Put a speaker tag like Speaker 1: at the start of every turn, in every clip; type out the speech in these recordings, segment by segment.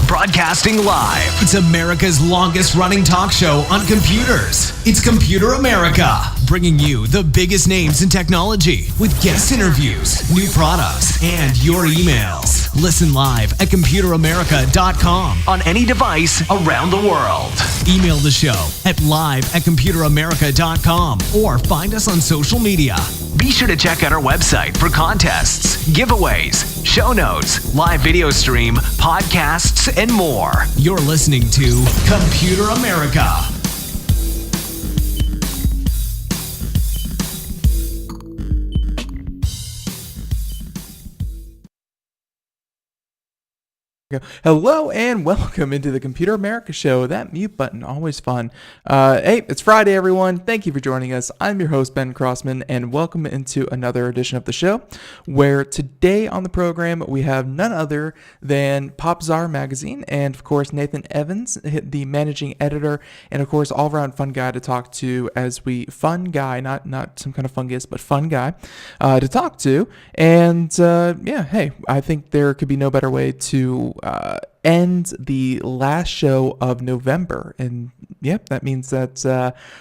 Speaker 1: Broadcasting live. It's America's longest running talk show on computers. It's Computer America, bringing you the biggest names in technology with guest interviews, new products, and your emails. Listen live at computeramerica.com on any device around the world. Email the show at live@computeramerica.com or find us on social media. Be sure to check out our website for contests, giveaways, show notes, live video stream, podcasts, and more. You're listening to Computer America.
Speaker 2: Hello and welcome into the Computer America Show. That mute button, always fun. Hey, it's Friday, everyone. Thank you for joining us. I'm your host, Ben Crossman, and welcome into another edition of the show, where today on the program we have none other than Popzara magazine and, of course, Nathan Evans, the managing editor, and, of course, all-around fun guy to talk to not some kind of fungus, but fun guy to talk to. And, hey, I think there could be no better way to end the last show of November. And yep, that means that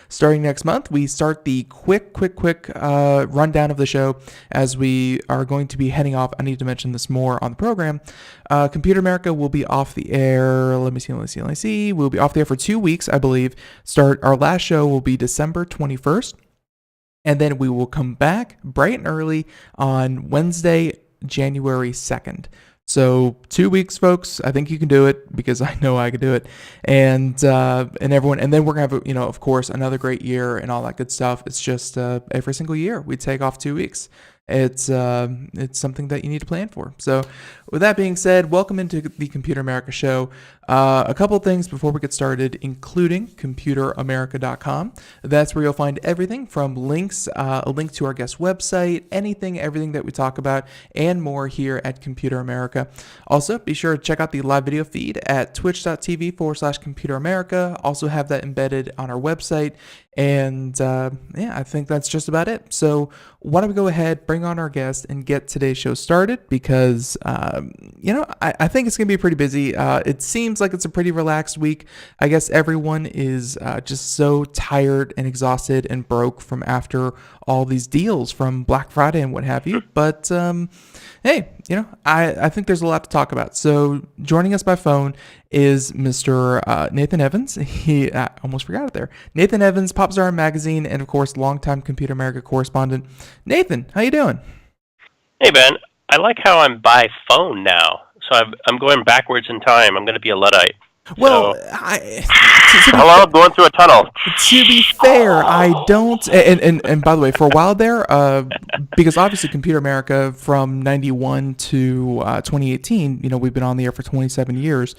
Speaker 2: starting next month, we start the quick rundown of the show as we are going to be heading off. I need to mention this more on the program. Computer America will be off the air. Let me see. We'll be off the air for 2 weeks, I believe. Our last show will be December 21st. And then we will come back bright and early on Wednesday, January 2nd. So 2 weeks, folks. I think you can do it because I know I can do it, and everyone. And then we're gonna have, of course, another great year and all that good stuff. It's just every single year we take off 2 weeks. It's something that you need to plan for. So with that being said, welcome into the Computer America Show. A couple of things before we get started, including computeramerica.com. That's where you'll find everything from links, a link to our guest website, everything that we talk about, and more here at Computer America. Also, be sure to check out the live video feed at twitch.tv/computeramerica. Also have that embedded on our website. And I think that's just about it. So why don't we go ahead, bring on our guest, and get today's show started because, I think it's going to be pretty busy. It seems like it's a pretty relaxed week. I guess everyone is just so tired and exhausted and broke from after all these deals from Black Friday and what have you. But hey, I think there's a lot to talk about. So joining us by phone is Mr. Nathan Evans. He almost forgot it there. Nathan Evans, Popzara magazine, and of course, longtime Computer America correspondent. Nathan, how you doing?
Speaker 3: Hey, Ben. I like how I'm by phone now. So I'm going backwards in time. I'm going to be a Luddite.
Speaker 2: Well,
Speaker 3: hello, going through a tunnel.
Speaker 2: To be fair, I don't. And by the way, for a while there, because obviously Computer America from 91 to 2018, we've been on the air for 27 years.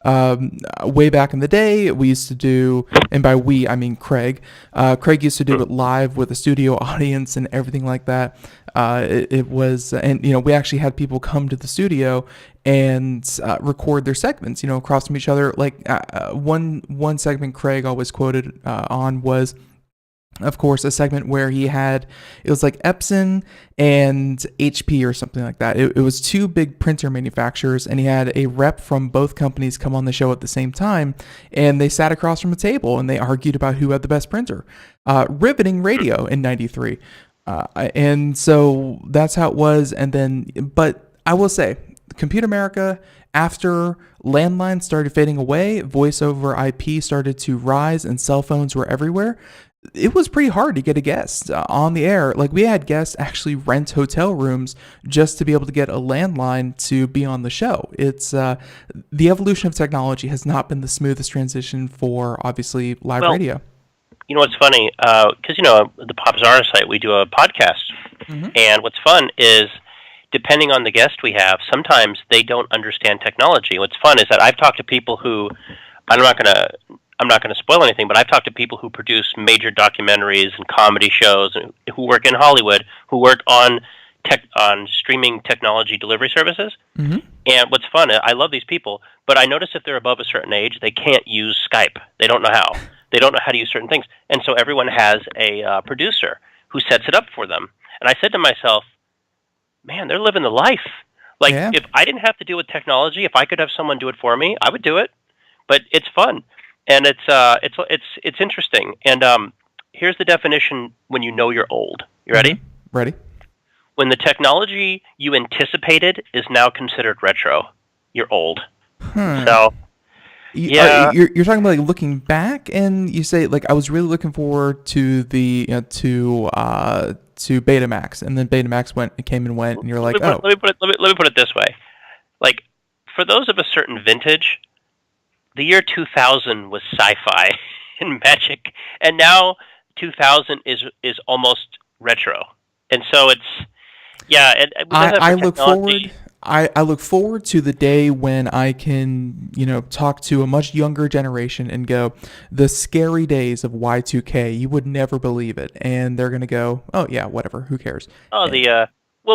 Speaker 2: Way back in the day, we used to do, and by we, I mean Craig. Craig used to do it live with a studio audience and everything like that. It was, and we actually had people come to the studio and record their segments, across from each other. Like one segment Craig always quoted on was, of course, a segment where it was like Epson and HP or something like that. It was two big printer manufacturers, and he had a rep from both companies come on the show at the same time, and they sat across from a table and they argued about who had the best printer. Riveting radio in 93. And so that's how it was. But I will say, Computer America, after landlines started fading away, voice over IP started to rise, and cell phones were everywhere. it was pretty hard to get a guest on the air. Like, we had guests actually rent hotel rooms just to be able to get a landline to be on the show. It's the evolution of technology has not been the smoothest transition for, obviously, live radio.
Speaker 3: You know what's funny? Because, the Popzara site, we do a podcast. Mm-hmm. And what's fun is, depending on the guest we have, sometimes they don't understand technology. What's fun is that I've talked to people who, I'm not going to spoil anything, but I've talked to people who produce major documentaries and comedy shows, and who work in Hollywood, who work on streaming technology delivery services. Mm-hmm. And what's fun, I love these people, but I notice if they're above a certain age, they can't use Skype. They don't know how. They don't know how to use certain things. And so everyone has a producer who sets it up for them. And I said to myself, man, they're living the life. Like, if I didn't have to deal with technology, if I could have someone do it for me, I would do it. But it's fun. And it's interesting. And here's the definition when you know you're old. You ready?
Speaker 2: Mm-hmm. Ready.
Speaker 3: When the technology you anticipated is now considered retro, you're old. So, yeah.
Speaker 2: You're talking about, like, looking back, and you say, like, I was really looking forward to the to Betamax, and then Betamax came and went, and you're like,
Speaker 3: let me put it this way. Like, for those of a certain vintage, the year 2000 was sci-fi and magic, and now 2000 is almost retro, and so it's
Speaker 2: I look forward. I look forward to the day when I can, talk to a much younger generation and go, the scary days of Y2K, you would never believe it, and they're gonna go, oh yeah, whatever, who cares?
Speaker 3: Oh,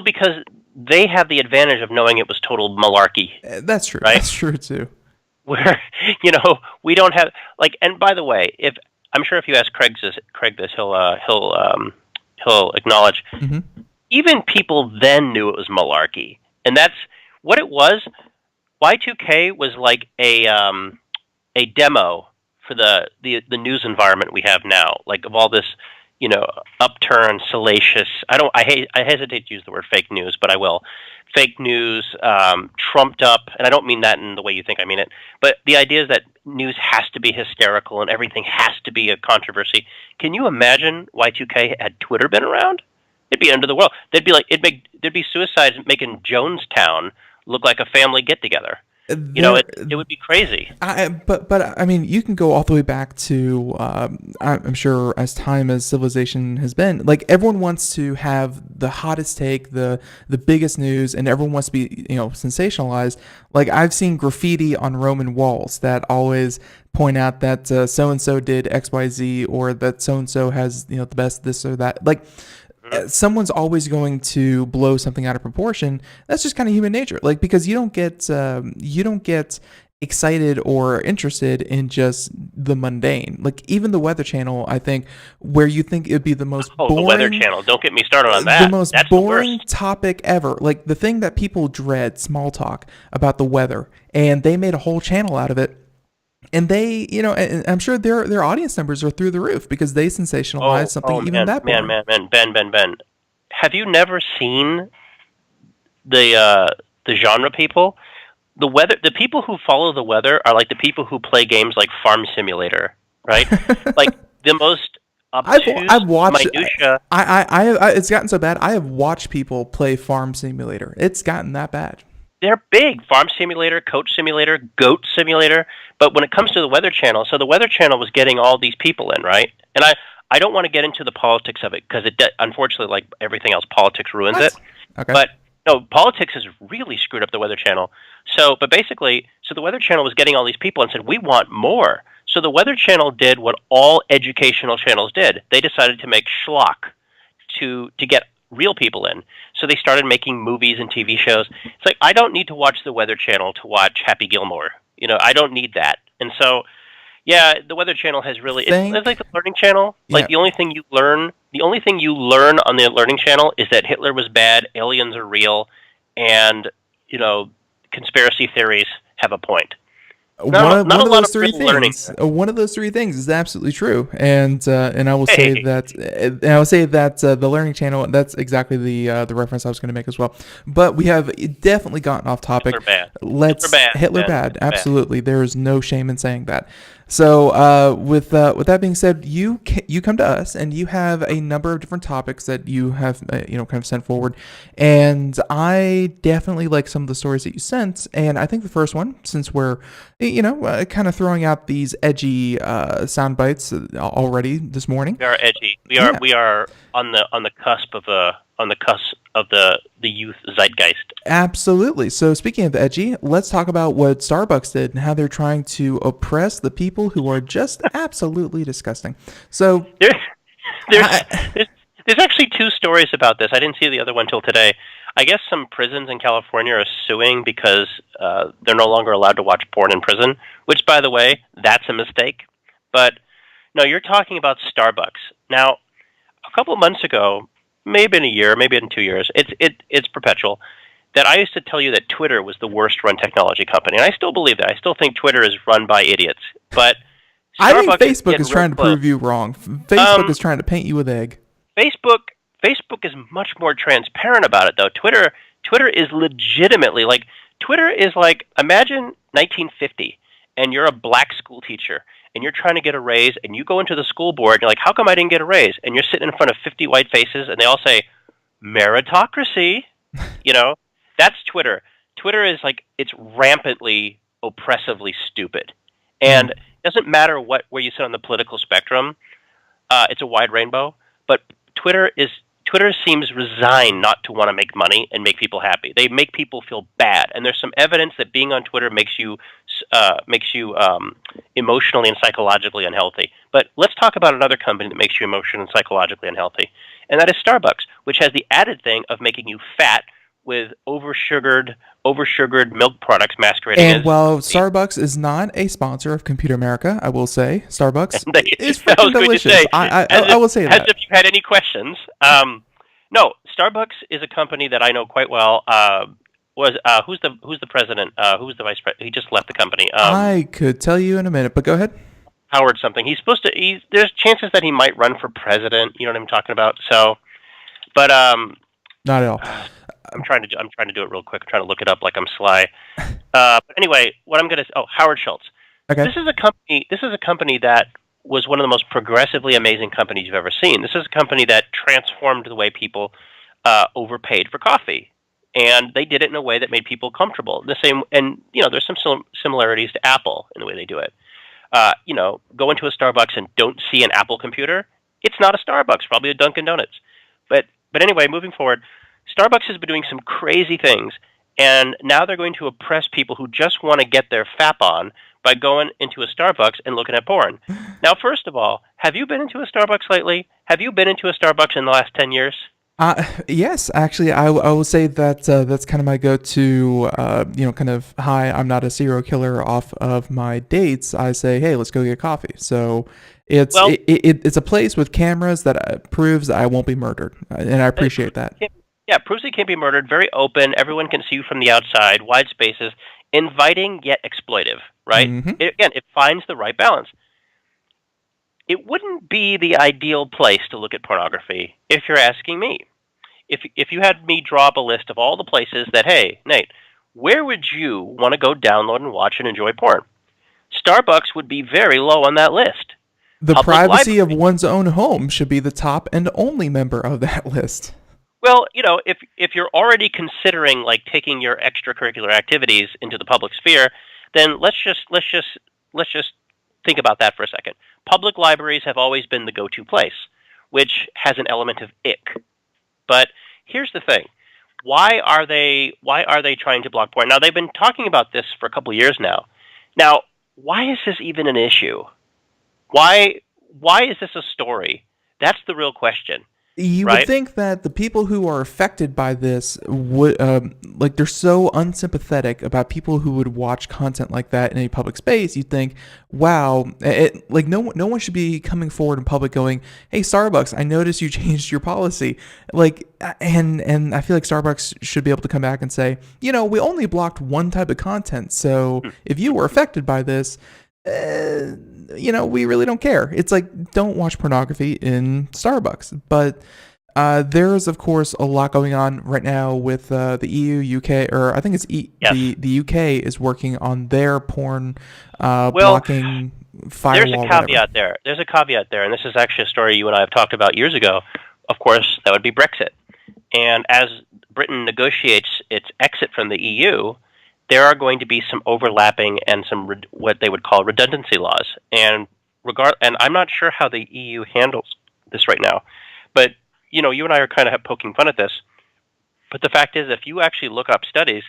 Speaker 3: because they have the advantage of knowing it was total malarkey.
Speaker 2: That's true.
Speaker 3: Right?
Speaker 2: That's true too.
Speaker 3: Where we don't have, like, and by the way, I'm sure if you ask Craig this, he'll acknowledge. Mm-hmm. Even people then knew it was malarkey, and that's what it was. Y2K was like a demo for the news environment we have now, like, of all this, upturned, salacious. I hesitate to use the word fake news, but I will. Fake news, trumped up, and I don't mean that in the way you think I mean it, but the idea is that news has to be hysterical and everything has to be a controversy. Can you imagine Y2K had Twitter been around? It'd be end of the world. There'd be suicides making Jonestown look like a family get-together. It would be crazy.
Speaker 2: But I mean, you can go all the way back to I'm sure as time as civilization has been. Like, everyone wants to have the hottest take, the biggest news, and everyone wants to be sensationalized. Like, I've seen graffiti on Roman walls that always point out that so and so did XYZ, or that so and so has the best this or that. Like, someone's always going to blow something out of proportion. That's just kind of human nature. Like, because you don't get excited or interested in just the mundane. Like, even the Weather Channel, I think, where you think it'd be the most boring.
Speaker 3: The Weather Channel. Don't get me started on that.
Speaker 2: The most boring topic ever. Like, the thing that people dread, small talk about the weather, and they made a whole channel out of it. And they, and I'm sure their audience numbers are through the roof because they sensationalize something that boring.
Speaker 3: Ben. Have you never seen the genre people? The people who follow the weather are like the people who play games like Farm Simulator, right? Like, the most obtuse,
Speaker 2: I've watched
Speaker 3: minutia.
Speaker 2: It's gotten so bad. I have watched people play Farm Simulator. It's gotten that bad.
Speaker 3: They're big. Farm Simulator, Coach Simulator, Goat Simulator. But when it comes to the Weather Channel, so the Weather Channel was getting all these people in, right? And I don't want to get into the politics of it because unfortunately, like everything else, politics ruins it.
Speaker 2: Okay.
Speaker 3: But no, politics has really screwed up the Weather Channel. So the Weather Channel was getting all these people and said, we want more. So the Weather Channel did what all educational channels did. They decided to make schlock to get real people in. So they started making movies and TV shows. It's like, I don't need to watch the Weather Channel to watch Happy Gilmore. I don't need that. And so, yeah, the Weather Channel has really, it's like the Learning Channel. Yeah. Like, the only thing you learn on the Learning Channel is that Hitler was bad, aliens are real, and, conspiracy theories have a point.
Speaker 2: One of those three things is absolutely true, and I will say that the Learning Channel, that's exactly the reference I was going to make as well. But we have definitely gotten off topic.
Speaker 3: Hitler bad.
Speaker 2: Hitler bad. Absolutely, there is no shame in saying that. So with that being said, you come to us and you have a number of different topics that you have kind of sent forward, and I definitely like some of the stories that you sent. And I think the first one, since we're kind of throwing out these edgy sound bites already this morning.
Speaker 3: We are edgy. We are on the cusp of the youth zeitgeist.
Speaker 2: Absolutely. So speaking of edgy, let's talk about what Starbucks did and how they're trying to oppress the people who are just absolutely disgusting. So
Speaker 3: there's actually two stories about this. I didn't see the other one till today. I guess some prisons in California are suing because they're no longer allowed to watch porn in prison, which, by the way, that's a mistake. But no, you're talking about Starbucks. Now, a couple of months ago, maybe in a year, maybe in 2 years, it's perpetual, that I used to tell you that Twitter was the worst run technology company. And I still believe that. I still think Twitter is run by idiots. But
Speaker 2: I think Facebook is trying to prove you wrong. Facebook is trying to paint you with egg.
Speaker 3: Facebook is much more transparent about it, though. Twitter is legitimately Twitter is like, imagine 1950, and you're a black school teacher, and you're trying to get a raise, and you go into the school board, and you're like, how come I didn't get a raise? And you're sitting in front of 50 white faces, and they all say, meritocracy. That's Twitter. Twitter is it's rampantly, oppressively stupid. And it doesn't matter where you sit on the political spectrum. It's a wide rainbow. But Twitter seems resigned not to want to make money and make people happy. They make people feel bad. And there's some evidence that being on Twitter makes you emotionally and psychologically unhealthy. But let's talk about another company that makes you emotionally and psychologically unhealthy. And that is Starbucks, which has the added thing of making you fat with oversugared milk products masquerading as...
Speaker 2: And while Starbucks is not a sponsor of Computer America, I will say Starbucks is freaking delicious. I will say that.
Speaker 3: As if you had any questions. No, Starbucks is a company that I know quite well. Who's the president? Who's the vice president? He just left the company.
Speaker 2: I could tell you in a minute, but go ahead.
Speaker 3: Howard something. He's supposed to... there's chances that he might run for president. You know what I'm talking about? So, but...
Speaker 2: not at all.
Speaker 3: I'm trying to do it real quick. I'm trying to look it up like I'm sly. But anyway, Howard Schultz.
Speaker 2: Okay.
Speaker 3: This is a company that was one of the most progressively amazing companies you've ever seen. This is a company that transformed the way people overpaid for coffee, and they did it in a way that made people comfortable. The same, and there's some similarities to Apple in the way they do it. Go into a Starbucks and don't see an Apple computer. It's not a Starbucks, probably a Dunkin' Donuts. But anyway, moving forward. Starbucks has been doing some crazy things, and now they're going to oppress people who just want to get their FAP on by going into a Starbucks and looking at porn. Now, first of all, have you been into a Starbucks lately? Have you been into a Starbucks in the last 10 years?
Speaker 2: Yes, actually, I will say that that's kind of my go-to, kind of, hi, I'm not a serial killer off of my dates. I say, hey, let's go get coffee. So it's a place with cameras that proves that I won't be murdered, and I appreciate that.
Speaker 3: Yeah, proves it can't be murdered, very open, everyone can see you from the outside, wide spaces, inviting yet exploitive, right?
Speaker 2: Mm-hmm.
Speaker 3: It finds the right balance. It wouldn't be the ideal place to look at pornography if you're asking me. If you had me draw up a list of all the places that, hey, Nate, where would you want to go download and watch and enjoy porn? Starbucks would be very low on that list.
Speaker 2: The privacy of one's own home should be the top and only member of that list.
Speaker 3: Well, if you're already considering taking your extracurricular activities into the public sphere, then let's just think about that for a second. Public libraries have always been the go-to place, which has an element of ick. But here's the thing: why are they trying to block porn? Now they've been talking about this for a couple of years now. Now, why is this even an issue? Why is this a story? That's the real question.
Speaker 2: You would think that the people who are affected by this would, they're so unsympathetic about people who would watch content like that in a public space. You'd think, wow, no one should be coming forward in public going, hey, Starbucks, I noticed you changed your policy. And I feel like Starbucks should be able to come back and say, we only blocked one type of content. So if you were affected by this, we really don't care. It's don't watch pornography in Starbucks. But there is, of course, a lot going on right now with the EU, UK, or I think it's the UK is working on their porn blocking firewall.
Speaker 3: There's a caveat there. There's a caveat there, and this is actually a story you and I have talked about years ago. Of course, that would be Brexit. And as Britain negotiates its exit from the EU, there are going to be some overlapping and some what they would call redundancy laws. And I'm not sure how the EU handles this right now. But, you and I are kind of poking fun at this. But the fact is, if you actually look up studies,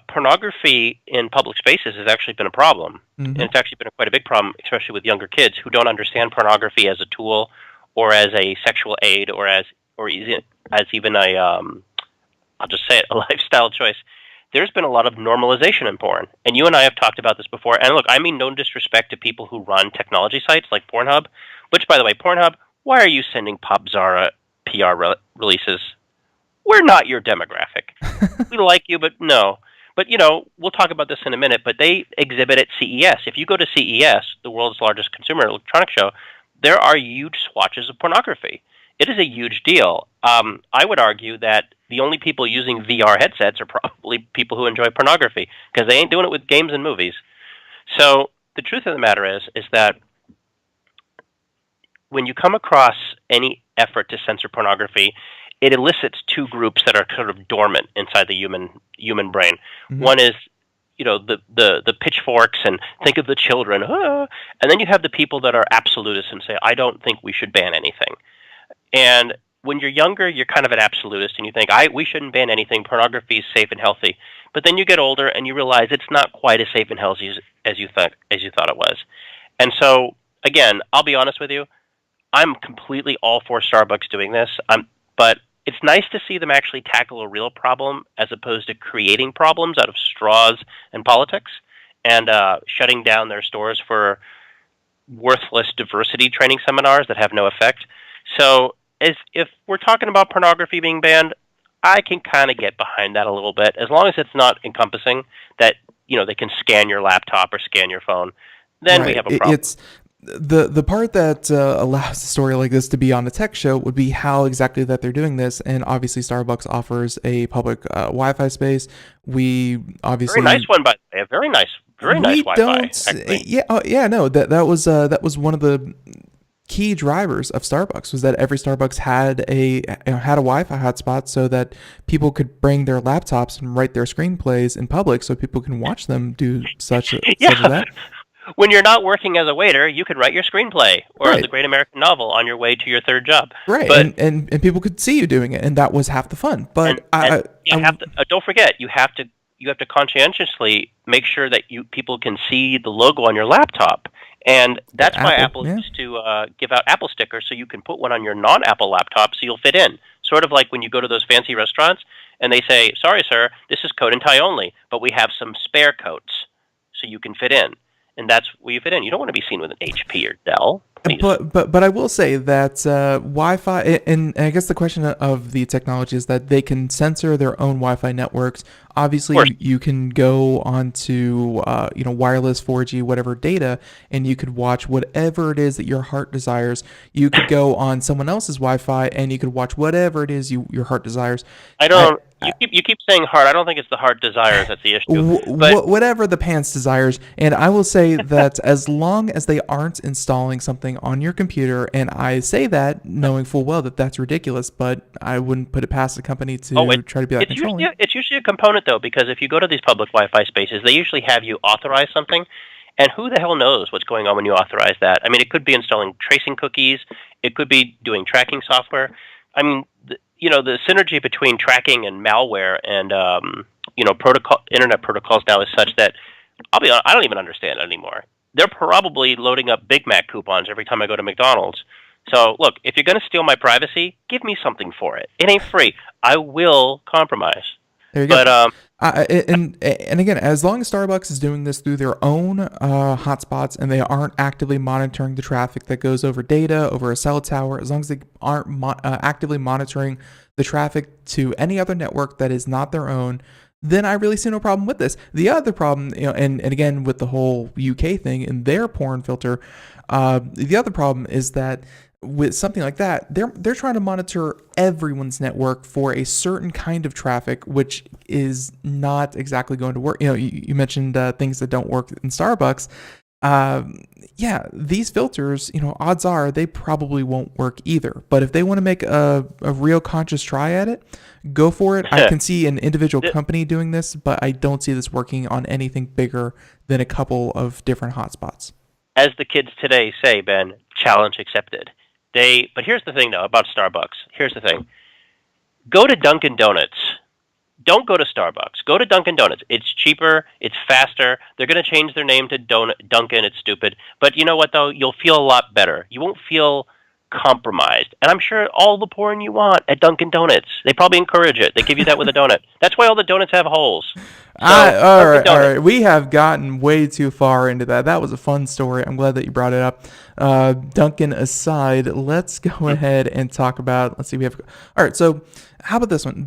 Speaker 3: pornography in public spaces has actually been a problem. Mm-hmm. And it's actually been quite a big problem, especially with younger kids who don't understand pornography as a tool or as a sexual aid or as even a, I'll just say it, a lifestyle choice. There's been a lot of normalization in porn. And you and I have talked about this before. And look, I mean no disrespect to people who run technology sites like Pornhub, which, by the way, Pornhub, why are you sending Popzara PR releases? We're not your demographic. We like you, but no. But, we'll talk about this in a minute, but they exhibit at CES. If you go to CES, the world's largest consumer electronics show, there are huge swatches of pornography. It is a huge deal. I would argue that the only people using VR headsets are probably people who enjoy pornography, because they ain't doing it with games and movies. So the truth of the matter is that when you come across any effort to censor pornography, it elicits two groups that are sort of dormant inside the human brain. Mm-hmm. One is, the pitchforks and think of the children, and then you have the people that are absolutists and say, I don't think we should ban anything. And when you're younger, you're kind of an absolutist, and you think, we shouldn't ban anything. Pornography is safe and healthy. But then you get older, and you realize it's not quite as safe and healthy as you thought it was. And so, again, I'll be honest with you, I'm completely all for Starbucks doing this. But it's nice to see them actually tackle a real problem as opposed to creating problems out of straws and politics and shutting down their stores for worthless diversity training seminars that have no effect. So if we're talking about pornography being banned, I can kind of get behind that a little bit, as long as it's not encompassing that, they can scan your laptop or scan your phone. Then right. We have a problem.
Speaker 2: It's the part that allows a story like this to be on a tech show would be how exactly that they're doing this. And obviously Starbucks offers a public Wi-Fi space. We obviously
Speaker 3: very nice one, by the way. A very nice Wi-Fi.
Speaker 2: That was one of the key drivers of Starbucks, was that every Starbucks had a Wi-Fi hotspot so that people could bring their laptops and write their screenplays in public, so people can watch them do such as that.
Speaker 3: When you're not working as a waiter, you could write your screenplay or
Speaker 2: right.
Speaker 3: The Great American Novel on your way to your third job.
Speaker 2: Right,
Speaker 3: but,
Speaker 2: and people could see you doing it, and that was half the fun. But
Speaker 3: don't forget, you have to conscientiously make sure that people can see the logo on your laptop, and that's why Apple used to give out Apple stickers, so you can put one on your non-Apple laptop so you'll fit in. Sort of like when you go to those fancy restaurants and they say, "Sorry, sir, this is coat and tie only, but we have some spare coats so you can fit in." And that's where you fit in. You don't want to be seen with an HP or Dell. Please.
Speaker 2: But I will say that Wi-Fi, and I guess the question of the technology is that they can censor their own Wi-Fi networks. Obviously, you can go onto wireless 4G, whatever data, and you could watch whatever it is that your heart desires. You could go on someone else's Wi-Fi and you could watch whatever it is your heart desires.
Speaker 3: You keep saying heart. I don't think it's the heart desires that's the issue.
Speaker 2: Whatever the pants desires. And I will say that as long as they aren't installing something on your computer, and I say that knowing full well that that's ridiculous, but I wouldn't put it past the company to try to be that controlling.
Speaker 3: It's usually a component, though, because if you go to these public Wi-Fi spaces, they usually have you authorize something. And who the hell knows what's going on when you authorize that? I mean, it could be installing tracing cookies. It could be doing tracking software. I mean, the synergy between tracking and malware and internet protocols now is such that I don't even understand it anymore. They're probably loading up Big Mac coupons every time I go to McDonald's. So look, if you're going to steal my privacy, give me something for it. It ain't free. I will compromise.
Speaker 2: There you go. And again, as long as Starbucks is doing this through their own hotspots and they aren't actively monitoring the traffic that goes over data, over a cell tower, as long as they aren't actively monitoring the traffic to any other network that is not their own, then I really see no problem with this. The other problem, and again with the whole UK thing in their porn filter, the other problem is that with something like that, they're trying to monitor everyone's network for a certain kind of traffic, which is not exactly going to work. You mentioned things that don't work in Starbucks. yeah, these filters, odds are they probably won't work either. But if they want to make a real conscious try at it, go for it. I can see an individual company doing this, but I don't see this working on anything bigger than a couple of different hotspots.
Speaker 3: As the kids today say, Ben, challenge accepted. But here's the thing, though, about Starbucks. Here's the thing. Go to Dunkin' Donuts. Don't go to Starbucks. Go to Dunkin' Donuts. It's cheaper. It's faster. They're going to change their name to Dunkin'. It's stupid. But you know what, though? You'll feel a lot better. You won't feel compromised. And I'm sure all the porn you want at Dunkin' Donuts. They probably encourage it. They give you that with a donut. That's why all the donuts have holes. So,
Speaker 2: all right. We have gotten way too far into that. That was a fun story. I'm glad that you brought it up. Duncan aside, let's go ahead and talk about. Let's see. All right. So, how about this one?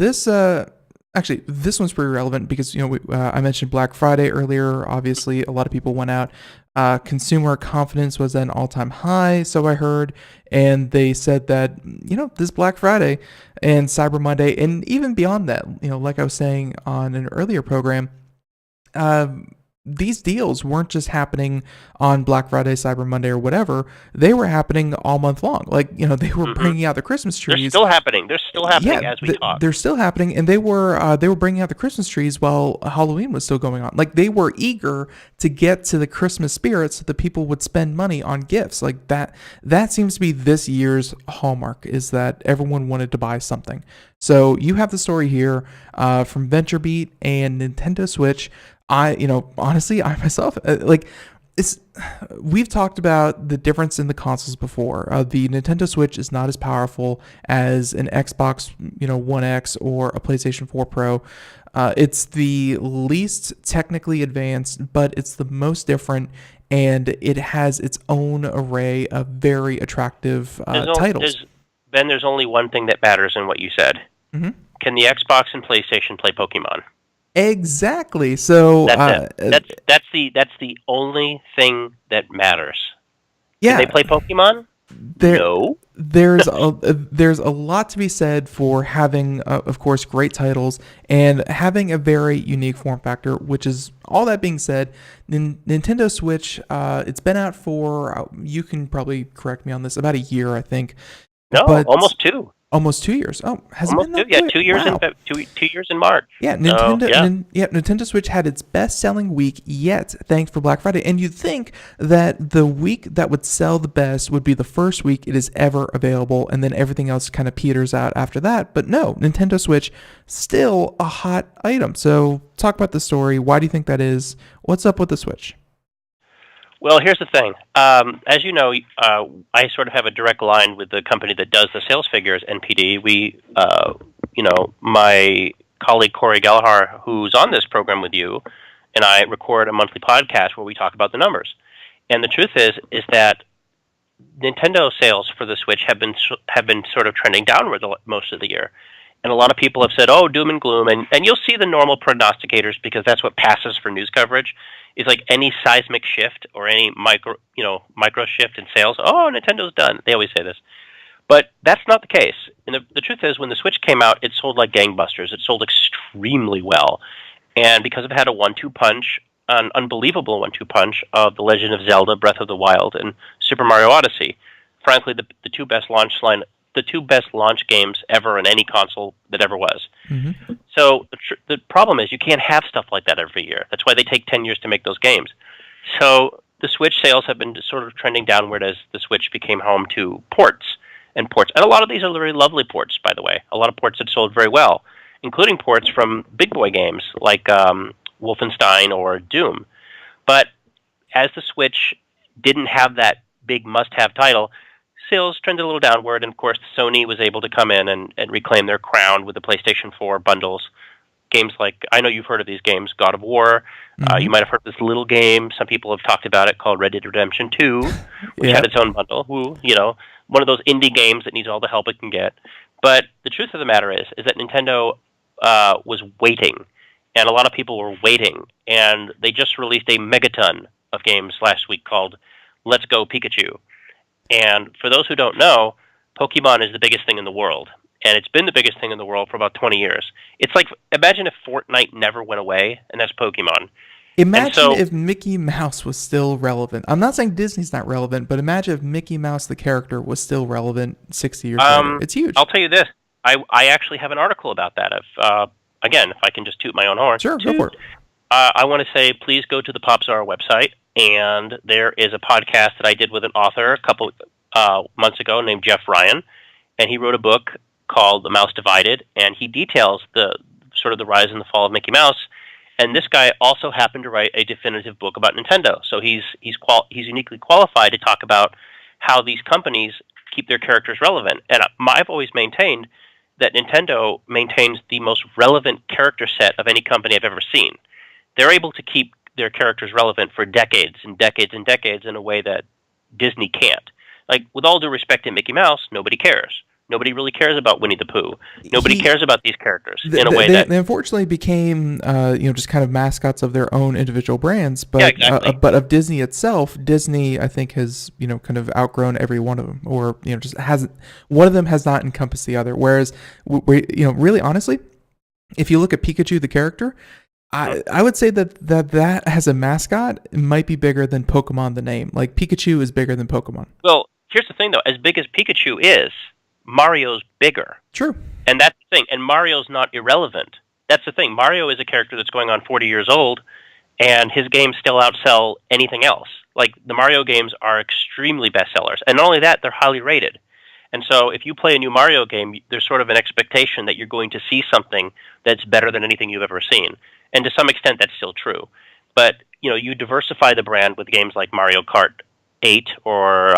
Speaker 2: Actually, this one's pretty relevant because I mentioned Black Friday earlier. Obviously, a lot of people went out. Consumer confidence was at an all-time high, so I heard, and they said that this Black Friday and Cyber Monday, and even beyond that, like I was saying on an earlier program, these deals weren't just happening on Black Friday, Cyber Monday, or whatever. They were happening all month long. Like, they were bringing out the Christmas trees.
Speaker 3: They're still happening. They're still happening as we talk.
Speaker 2: They're still happening, and they were bringing out the Christmas trees while Halloween was still going on. Like, they were eager to get to the Christmas spirit so that people would spend money on gifts. Like, that seems to be this year's hallmark, is that everyone wanted to buy something. So you have the story here from VentureBeat and Nintendo Switch. Honestly, I myself, we've talked about the difference in the consoles before. The Nintendo Switch is not as powerful as an Xbox, One X or a PlayStation 4 Pro. It's the least technically advanced, but it's the most different, and it has its own array of very attractive titles.
Speaker 3: There's only one thing that matters in what you said. Mm-hmm. Can the Xbox and PlayStation play Pokemon?
Speaker 2: Exactly. So
Speaker 3: that's the only thing that matters.
Speaker 2: Yeah.
Speaker 3: Can they play Pokemon? No.
Speaker 2: There's a lot to be said for having, of course, great titles and having a very unique form factor. Which is, all that being said, Nintendo Switch. It's been out for, you can probably correct me on this, about a year, I think.
Speaker 3: No, almost 2.
Speaker 2: Almost 2 years. Oh, has it been that?
Speaker 3: Yeah, 2 years. Wow. 2 years in March.
Speaker 2: Yeah, Nintendo Switch had its best-selling week yet, thanks for Black Friday. And you'd think that the week that would sell the best would be the first week it is ever available, and then everything else kind of peters out after that. But no, Nintendo Switch still a hot item. So talk about the story. Why do you think that is? What's up with the Switch?
Speaker 3: Well, here's the thing. As you know, I sort of have a direct line with the company that does the sales figures, NPD. We, my colleague Corey Gallagher, who's on this program with you, and I record a monthly podcast where we talk about the numbers. And the truth is that Nintendo sales for the Switch have been sort of trending downward most of the year. And a lot of people have said, oh, doom and gloom. And you'll see the normal prognosticators, because that's what passes for news coverage, is like any seismic shift or any micro shift in sales. Oh, Nintendo's done. They always say this. But that's not the case. And the truth is, when the Switch came out, it sold like gangbusters. It sold extremely well. And because it had a 1-2 punch, an unbelievable 1-2 punch of The Legend of Zelda, Breath of the Wild, and Super Mario Odyssey. Frankly, the two best launch games ever in any console that ever was. Mm-hmm. So the problem is you can't have stuff like that every year. That's why they take 10 years to make those games. So the Switch sales have been sort of trending downward as the Switch became home to ports. And a lot of these are very lovely ports, by the way. A lot of ports that sold very well, including ports from big boy games like Wolfenstein or Doom. But as the Switch didn't have that big must-have title, sales trended a little downward, and of course Sony was able to come in and reclaim their crown with the PlayStation 4 bundles. Games like, I know you've heard of these games, God of War. Mm-hmm. You might have heard of this little game, some people have talked about it, called Red Dead Redemption 2, which had its own bundle. One of those indie games that needs all the help it can get. But the truth of the matter is that Nintendo was waiting, and a lot of people were waiting, and they just released a megaton of games last week called Let's Go Pikachu. And for those who don't know, Pokemon is the biggest thing in the world. And it's been the biggest thing in the world for about 20 years. It's like, imagine if Fortnite never went away, and that's Pokemon.
Speaker 2: Imagine if Mickey Mouse was still relevant. I'm not saying Disney's not relevant, but imagine if Mickey Mouse, the character, was still relevant 60 years later. It's huge.
Speaker 3: I'll tell you this. I actually have an article about that. Again, if I can just toot my own horn.
Speaker 2: Sure, go for it.
Speaker 3: I want to say, please go to the Popzara website, and there is a podcast that I did with an author a couple months ago named Jeff Ryan, and he wrote a book called The Mouse Divided, and he details the rise and the fall of Mickey Mouse. And this guy also happened to write a definitive book about Nintendo, so he's uniquely qualified to talk about how these companies keep their characters relevant. And I've always maintained that Nintendo maintains the most relevant character set of any company I've ever seen. They're able to keep their characters relevant for decades and decades and decades in a way that Disney can't. Like, with all due respect to Mickey Mouse, nobody cares. Nobody really cares about Winnie the Pooh. Nobody cares about these characters in a way that...
Speaker 2: They unfortunately became, just kind of mascots of their own individual brands. But,
Speaker 3: yeah, exactly.
Speaker 2: But of Disney itself, Disney, I think, has, kind of outgrown every one of them. Or, just hasn't... One of them has not encompassed the other. Whereas, really honestly, if you look at Pikachu, the character... I would say that as a mascot might be bigger than Pokemon the name. Like, Pikachu is bigger than Pokemon.
Speaker 3: Well, here's the thing, though. As big as Pikachu is, Mario's bigger.
Speaker 2: True.
Speaker 3: And that's the thing. And Mario's not irrelevant. That's the thing. Mario is a character that's going on 40 years old, and his games still outsell anything else. Like, the Mario games are extremely bestsellers. And not only that, they're highly rated. And so if you play a new Mario game, there's sort of an expectation that you're going to see something that's better than anything you've ever seen. And to some extent, that's still true. But, you diversify the brand with games like Mario Kart 8 or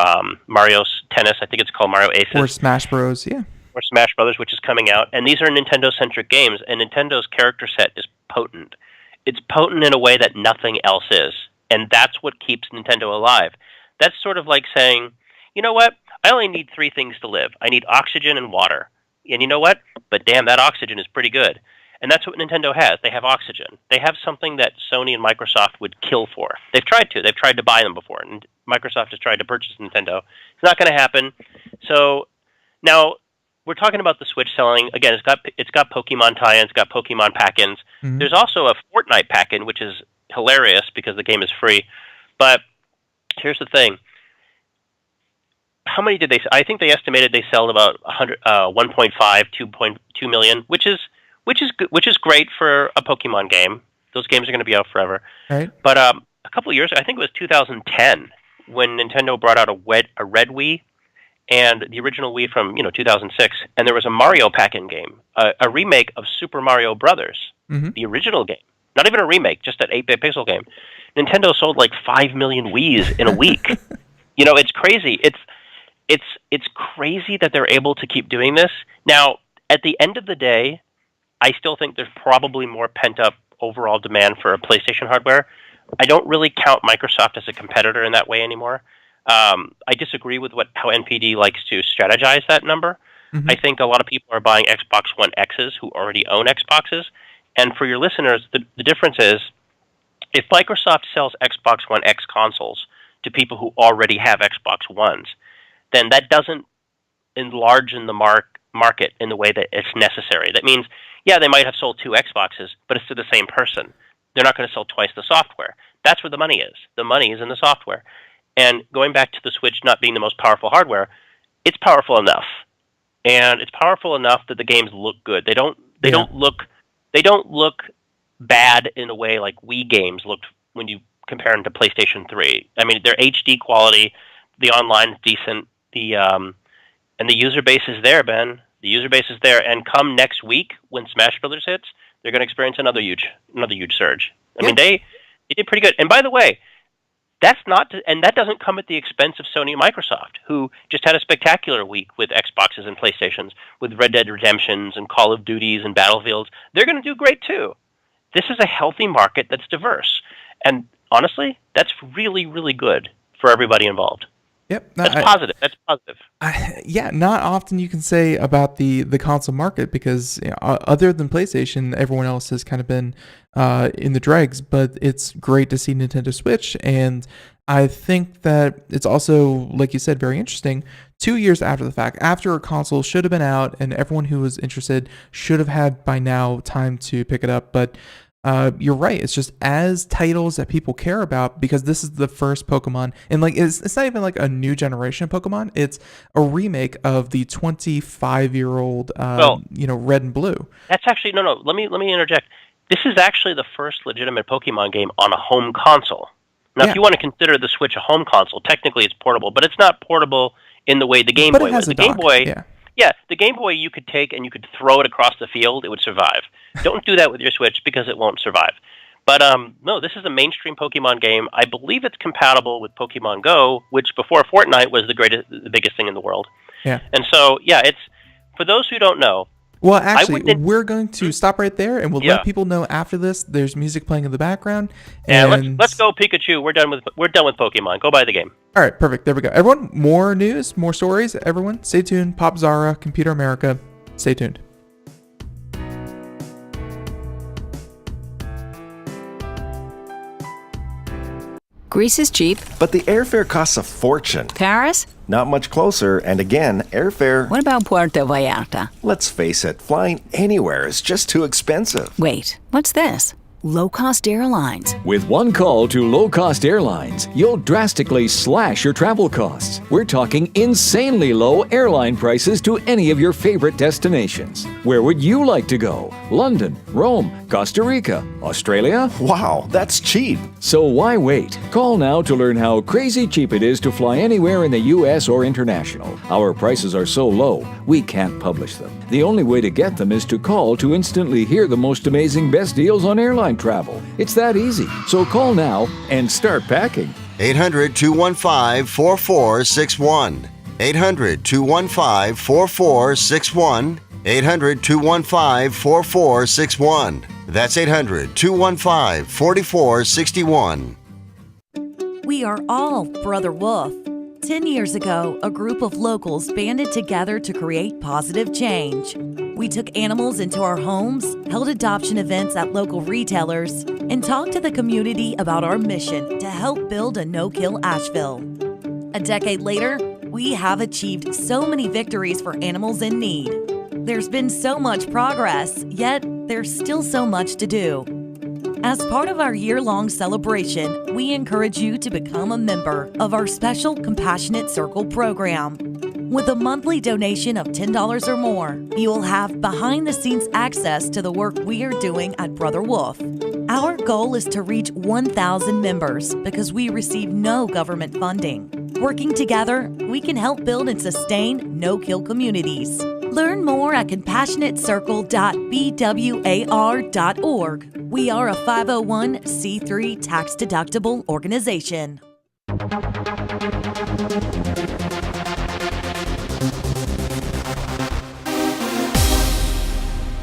Speaker 3: Mario Tennis. I think it's called Mario Aces.
Speaker 2: Or Smash Bros, yeah.
Speaker 3: Or Smash Brothers, which is coming out. And these are Nintendo-centric games, and Nintendo's character set is potent. It's potent in a way that nothing else is. And that's what keeps Nintendo alive. That's sort of like saying, you know what? I only need 3 things to live. I need oxygen and water. And you know what? But damn, that oxygen is pretty good. And that's what Nintendo has. They have oxygen. They have something that Sony and Microsoft would kill for. They've tried to. They've tried to buy them before. And Microsoft has tried to purchase Nintendo. It's not going to happen. So now we're talking about the Switch selling. Again, it's got Pokemon tie-ins. It's got Pokemon pack-ins. Mm-hmm. There's also a Fortnite pack-in, which is hilarious because the game is free. But here's the thing. How many did they? I think they estimated they sold about 1.5, 2.2 million, which is great for a Pokemon game. Those games are going to be out forever.
Speaker 2: Right.
Speaker 3: But a couple of years ago, I think it was 2010, when Nintendo brought out a Red Wii and the original Wii from 2006, and there was a Mario pack-in game, a remake of Super Mario Brothers, mm-hmm. the original game. Not even a remake, just an 8-bit pixel game. Nintendo sold like 5 million Wiis in a week. It's crazy. It's crazy that they're able to keep doing this. Now, at the end of the day, I still think there's probably more pent-up overall demand for a PlayStation hardware. I don't really count Microsoft as a competitor in that way anymore. I disagree with how NPD likes to strategize that number. Mm-hmm. I think a lot of people are buying Xbox One X's who already own Xboxes. And for your listeners, the difference is, if Microsoft sells Xbox One X consoles to people who already have Xbox Ones, then that doesn't enlarge in the market in the way that it's necessary. That means, yeah, they might have sold 2 Xboxes, but it's to the same person. They're not going to sell twice the software. That's where the money is. The money is in the software. And going back to the Switch not being the most powerful hardware, it's powerful enough. And it's powerful enough that the games look good. They don't look bad in a way like Wii games looked when you compare them to PlayStation 3. I mean, they're HD quality, the online is decent, and the user base is there, Ben. The user base is there, and come next week when Smash Brothers hits, they're going to experience another huge surge. I mean, they did pretty good. And by the way, that doesn't come at the expense of Sony and Microsoft, who just had a spectacular week with Xboxes and PlayStations, with Red Dead Redemptions and Call of Duties and Battlefields. They're going to do great too. This is a healthy market that's diverse, and honestly, that's really, really good for everybody involved.
Speaker 2: Yep.
Speaker 3: That's positive. That's positive.
Speaker 2: Not often you can say about the console market, because other than PlayStation, everyone else has kind of been in the dregs, but it's great to see Nintendo Switch. And I think that it's also, like you said, very interesting. 2 years after the fact, after a console should have been out and everyone who was interested should have had by now time to pick it up. But you're right. It's just as titles that people care about because this is the first Pokemon, and like it's not even like a new generation of Pokemon. It's a remake of the 25-year-old, Red and Blue.
Speaker 3: That's actually no. Let me interject. This is actually the first legitimate Pokemon game on a home console. Now, if you want to consider the Switch a home console, technically it's portable, but it's not portable in the way the Game Boy was. The Game Boy, the Game Boy you could take and you could throw it across the field; it would survive. Don't do that with your Switch because it won't survive. But no, this is a mainstream Pokemon game. I believe it's compatible with Pokemon Go, which before Fortnite was the biggest thing in the world. Yeah. And so, it's for those who don't know.
Speaker 2: Well, actually, we're going to stop right there, and we'll let people know after this. There's music playing in the background. And
Speaker 3: let's go Pikachu. We're done with Pokemon. Go buy the game.
Speaker 2: All right, perfect. There we go. Everyone, more news, more stories. Everyone, stay tuned. Popzara, Computer America. Stay tuned.
Speaker 4: Greece is cheap.
Speaker 5: But the airfare costs a fortune.
Speaker 4: Paris?
Speaker 5: Not much closer, and again, airfare...
Speaker 4: What about Puerto Vallarta?
Speaker 5: Let's face it, flying anywhere is just too expensive.
Speaker 4: Wait, what's this? Low-cost airlines.
Speaker 6: With one call to low-cost airlines, you'll drastically slash your travel costs. We're talking insanely low airline prices to any of your favorite destinations. Where would you like to go? London, Rome, Costa Rica, Australia?
Speaker 5: Wow, that's cheap.
Speaker 6: So why wait? Call now to learn how crazy cheap it is to fly anywhere in the U.S. or international. Our prices are so low, we can't publish them. The only way to get them is to call to instantly hear the most amazing best deals on airline travel. It's that easy. So call now and start packing.
Speaker 7: 800-215-4461. 800-215-4461. 800-215-4461. That's 800-215-4461.
Speaker 8: We are all Brother Wolf. 10 years ago, a group of locals banded together to create positive change. We took animals into our homes, held adoption events at local retailers, and talked to the community about our mission to help build a no-kill Asheville. A decade later, we have achieved so many victories for animals in need. There's been so much progress, yet there's still so much to do. As part of our year-long celebration, we encourage you to become a member of our special Compassionate Circle program. With a monthly donation of $10 or more, you will have behind-the-scenes access to the work we are doing at Brother Wolf. Our goal is to reach 1,000 members because we receive no government funding. Working together, we can help build and sustain no-kill communities. Learn more at compassionatecircle.bwar.org. We are a 501c3 tax-deductible organization.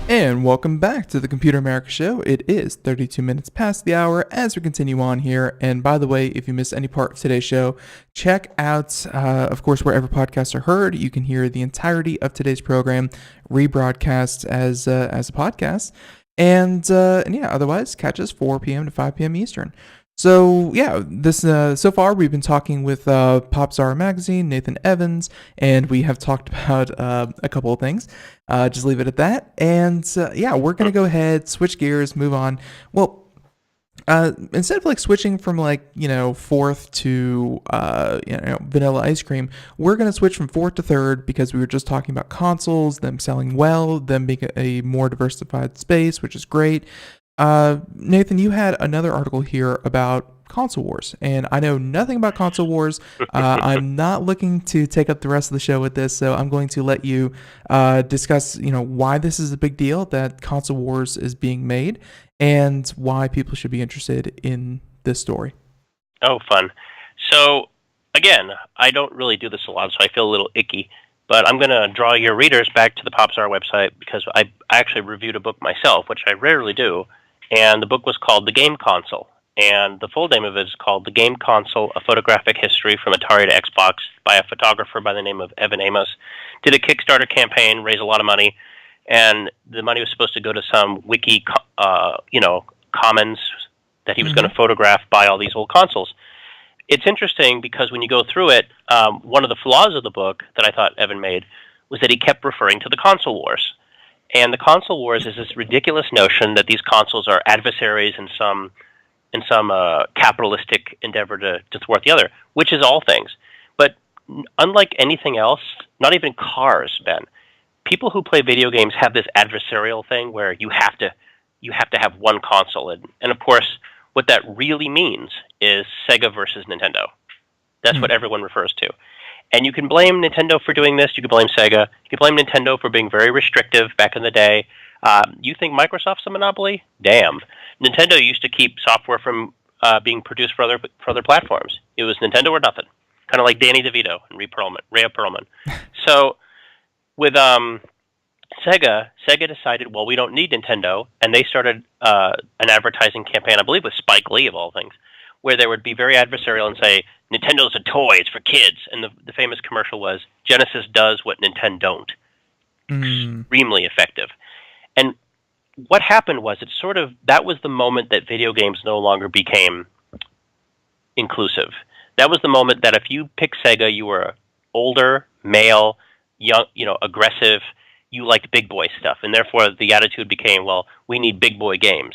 Speaker 2: And welcome back to the Computer America Show. It is 32 minutes past the hour as we continue on here. And by the way, if you missed any part of today's show, check out, of course, wherever podcasts are heard. You can hear the entirety of today's program rebroadcast as a podcast. And yeah, otherwise, catch us 4 p.m. to 5 p.m. Eastern. So yeah, this so far we've been talking with Popzara Magazine, Nathan Evans, and we have talked about a couple of things. Just leave it at that. And yeah, we're gonna go ahead, switch gears, move on. Well, instead of like switching from fourth to vanilla ice cream, we're gonna switch from fourth to third because we were just talking about consoles, them selling well, them being a more diversified space, which is great. Nathan, you had another article here about console wars, and I know nothing about console wars. I'm not looking to take up the rest of the show with this, so I'm going to let you discuss, why this is a big deal that console wars is being made, and why people should be interested in this story.
Speaker 3: Oh, fun. So, again, I don't really do this a lot, so I feel a little icky. But I'm going to draw your readers back to the Popzara website because I actually reviewed a book myself, which I rarely do. And the book was called The Game Console. And the full name of it is called The Game Console, A Photographic History from Atari to Xbox by a photographer by the name of Evan Amos. Did a Kickstarter campaign, raised a lot of money. And the money was supposed to go to some wiki, commons that he was going to photograph by all these old consoles. It's interesting because when you go through it, one of the flaws of the book that I thought Evan made was that he kept referring to the console wars. And the console wars is this ridiculous notion that these consoles are adversaries in some capitalistic endeavor to thwart the other, which is all things. But unlike anything else, not even cars, Ben, people who play video games have this adversarial thing where you have to have one console, and of course, what that really means is Sega versus Nintendo. That's what everyone refers to. And you can blame Nintendo for doing this. You can blame Sega. You can blame Nintendo for being very restrictive back in the day. You think Microsoft's a monopoly? Damn. Nintendo used to keep software from being produced for other platforms. It was Nintendo or nothing. Kind of like Danny DeVito and Rhea Perlman. So with Sega decided, well, we don't need Nintendo, and they started an advertising campaign, I believe with Spike Lee of all things, where they would be very adversarial and say, Nintendo's a toy, it's for kids. And the famous commercial was, Genesis does what Nintendo don't. Extremely effective. And what happened was, that was the moment that video games no longer became inclusive. That was the moment that if you picked Sega, you were older, male, young, aggressive, you liked big boy stuff. And therefore the attitude became, well, we need big boy games.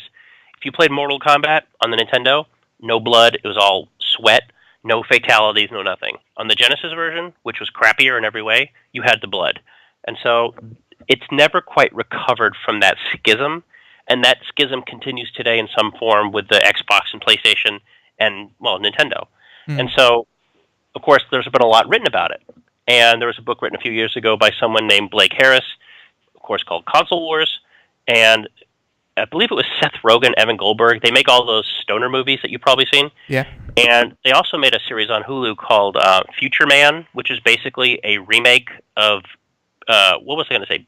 Speaker 3: If you played Mortal Kombat on the Nintendo, no blood, it was all sweat, no fatalities, no nothing. On the Genesis version, which was crappier in every way, you had the blood. And so it's never quite recovered from that schism, and that schism continues today in some form with the Xbox and PlayStation and, well, Nintendo. And so, of course, there's been a lot written about it. And there was a book written a few years ago by someone named Blake Harris, of course, called Console Wars, and I believe it was Seth Rogen, Evan Goldberg. They make all those stoner movies that you've probably seen. Yeah. And they also made a series on Hulu called Future Man, which is basically a remake of, what was I going to say,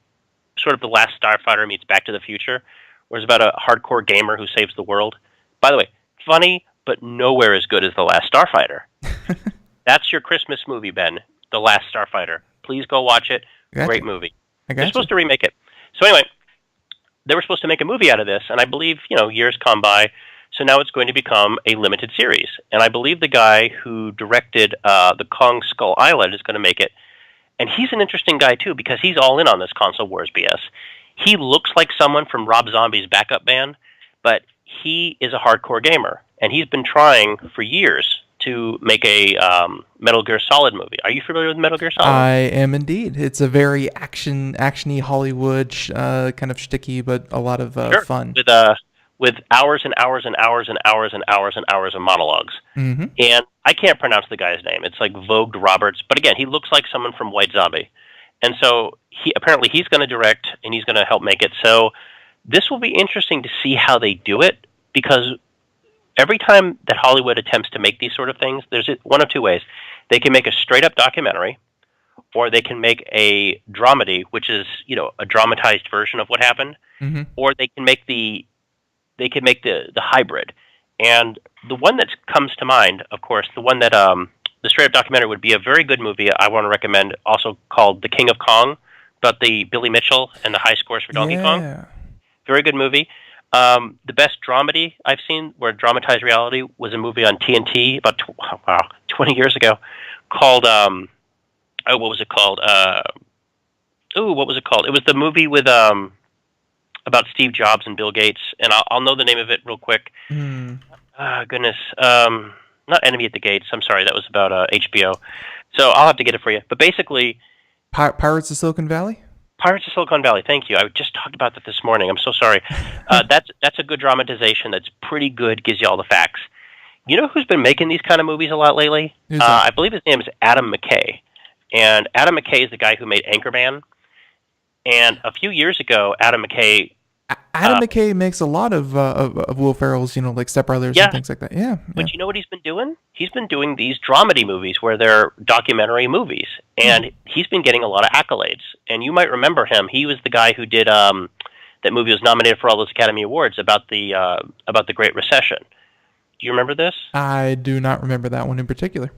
Speaker 3: sort of The Last Starfighter meets Back to the Future, where it's about a hardcore gamer who saves the world. By the way, funny, but nowhere as good as The Last Starfighter. That's your Christmas movie, Ben, The Last Starfighter. Please go watch it. Gotcha. Great movie. They're supposed to remake it. So anyway, they were supposed to make a movie out of this, and I believe, years come by, so now it's going to become a limited series. And I believe the guy who directed the Kong Skull Island is going to make it. And he's an interesting guy, too, because he's all in on this console wars BS. He looks like someone from Rob Zombie's backup band, but he is a hardcore gamer, and he's been trying for years to make a Metal Gear Solid movie. Are you familiar with Metal Gear Solid?
Speaker 2: I am indeed. It's a very actiony Hollywood kind of shticky, but a lot of fun.
Speaker 3: With hours and hours and hours and hours and hours and hours of monologues. And I can't pronounce the guy's name. It's like Vogue Roberts. But again, he looks like someone from White Zombie. And so apparently he's going to direct and he's going to help make it. So this will be interesting to see how they do it, because every time that Hollywood attempts to make these sort of things, there's one of two ways. They can make a straight-up documentary, or they can make a dramedy, which is, a dramatized version of what happened, or they can make the hybrid. And the one that comes to mind, of course, the one that the straight-up documentary would be a very good movie I want to recommend, also called The King of Kong, about the Billy Mitchell and the high scores for Donkey Kong. Very good movie. The best dramedy I've seen, where dramatized reality, was a movie on TNT about 20 years ago called, what was it called? What was it called? It was the movie with, about Steve Jobs and Bill Gates, and I'll know the name of it real quick. Goodness. Not Enemy at the Gates. I'm sorry, that was about HBO. So I'll have to get it for you. But basically...
Speaker 2: Pirates of Silicon Valley?
Speaker 3: Pirates of Silicon Valley, thank you. I just talked about that this morning. I'm so sorry. That's a good dramatization that's pretty good, gives you all the facts. You know who's been making these kind of movies a lot lately? I believe his name is Adam McKay. And Adam McKay is the guy who made Anchorman. And a few years ago, Adam McKay
Speaker 2: makes a lot of Will Ferrell's, like Step Brothers and things like that. Yeah.
Speaker 3: But you know what he's been doing? He's been doing these dramedy movies where they're documentary movies. And he's been getting a lot of accolades. And you might remember him. He was the guy who did that movie was nominated for all those Academy Awards about the Great Recession. Do you remember this?
Speaker 2: I do not remember that one in particular.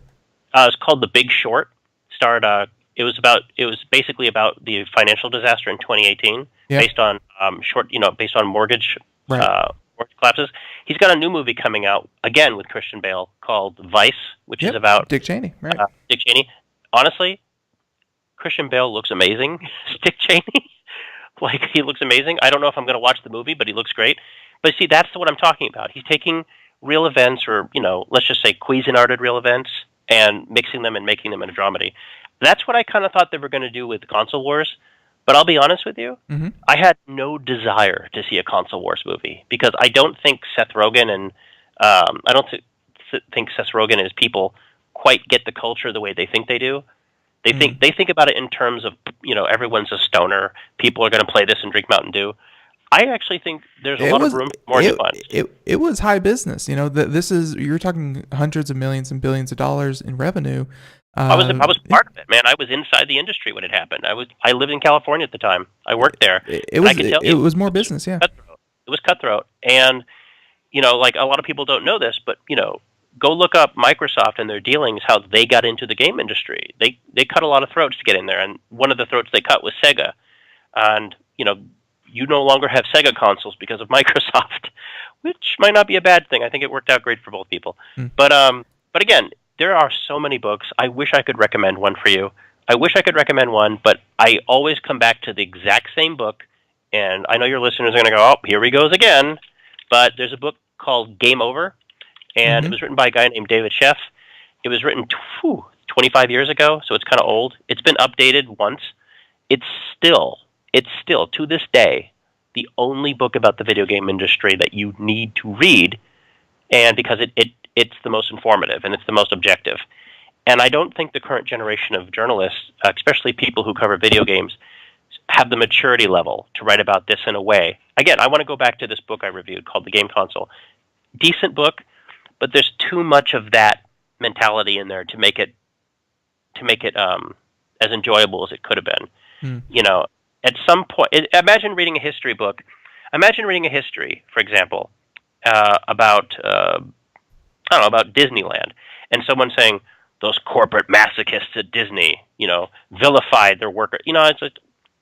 Speaker 3: It's called The Big Short. It was basically about the financial disaster in 2018, based on mortgage collapses. He's got a new movie coming out again with Christian Bale called Vice, which is about
Speaker 2: Dick Cheney. Right.
Speaker 3: Dick Cheney. Honestly, Christian Bale looks amazing. Dick Cheney, like he looks amazing. I don't know if I'm going to watch the movie, but he looks great. But see, that's what I'm talking about. He's taking real events, or let's just say Cuisinarted real events, and mixing them and making them in a dramedy. That's what I kind of thought they were going to do with Console Wars. But I'll be honest with you, I had no desire to see a Console Wars movie because I don't think Seth Rogen and I don't think Seth Rogen and his people quite get the culture the way they think they do. They think about it in terms of everyone's a stoner. People are going to play this and drink Mountain Dew. I actually think there's a lot of room for more nuance.
Speaker 2: It was high business. You're talking hundreds of millions and billions of dollars in revenue.
Speaker 3: I was part of it, man. I was inside the industry when it happened. I lived in California at the time. I worked there.
Speaker 2: It was more business, yeah.
Speaker 3: It was cutthroat, and like a lot of people don't know this, but go look up Microsoft and their dealings, how they got into the game industry. They cut a lot of throats to get in there, and one of the throats they cut was Sega, and you no longer have Sega consoles because of Microsoft, which might not be a bad thing. I think it worked out great for both people. But again, there are so many books. I wish I could recommend one for you. But I always come back to the exact same book, and I know your listeners are going to go, oh, here he goes again. But there's a book called Game Over, and it was written by a guy named David Sheff. It was written 25 years ago, so it's kind of old. It's been updated once. It's still, to this day, the only book about the video game industry that you need to read, and because it's the most informative and it's the most objective. And I don't think the current generation of journalists, especially people who cover video games, have the maturity level to write about this in a way. Again, I want to go back to this book I reviewed called The Game Console. Decent book, but there's too much of that mentality in there to make it as enjoyable as it could have been. At some point, imagine reading a history book. Imagine reading a history, for example, about Disneyland, and someone saying those corporate masochists at Disney, vilified their worker. It's like,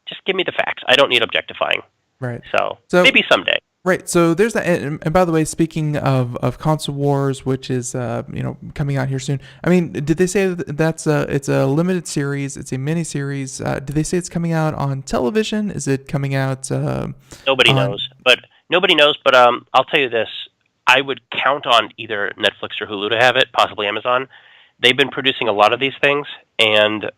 Speaker 3: just give me the facts. I don't need objectifying.
Speaker 2: Right.
Speaker 3: So maybe someday.
Speaker 2: Right. So there's that. And by the way, speaking of Console Wars, which is coming out here soon. I mean, did they say that's it's a limited series? It's a mini series. Did they say it's coming out on television? Is it coming out?
Speaker 3: Nobody knows. But I'll tell you this. I would count on either Netflix or Hulu to have it, possibly Amazon. They've been producing a lot of these things, and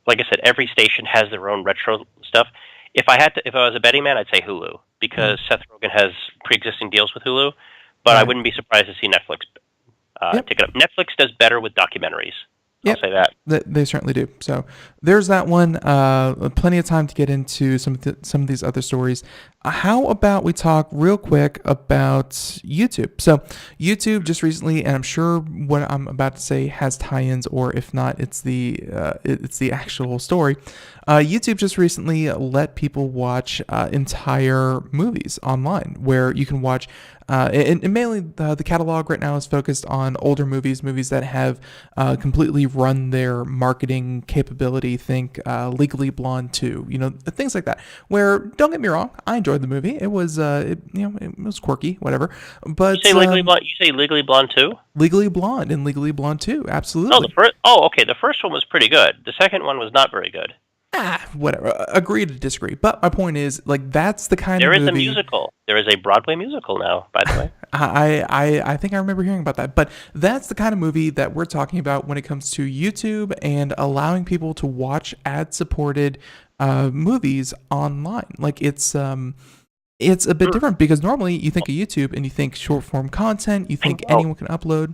Speaker 3: like I said, every station has their own retro stuff. If I was a betting man, I'd say Hulu, because Seth Rogen has pre-existing deals with Hulu, but I wouldn't be surprised to see Netflix take it up. Netflix does better with documentaries. I'll say that.
Speaker 2: They certainly do. So there's that one. Plenty of time to get into some of these other stories. How about we talk real quick about YouTube? So YouTube just recently, and I'm sure what I'm about to say has tie-ins, or if not, it's the actual story. YouTube just recently let people watch entire movies online, where you can watch. And mainly the catalog right now is focused on older movies that have completely run their marketing capability. Think Legally Blonde 2, things like that. Where, don't get me wrong, I enjoyed the movie. It was it was quirky, whatever. But
Speaker 3: you say Legally Blonde. You say Legally Blonde 2?
Speaker 2: Legally Blonde and Legally Blonde 2, absolutely.
Speaker 3: Okay. The first one was pretty good. The second one was not very good.
Speaker 2: Whatever. Agree to disagree. But my point is, that's the kind of movie.
Speaker 3: There is a musical. There is a Broadway musical now, by the way.
Speaker 2: I think I remember hearing about that. But that's the kind of movie that we're talking about when it comes to YouTube and allowing people to watch ad-supported movies online. It's a bit different, because normally you think of YouTube and you think short-form content. You think anyone can upload.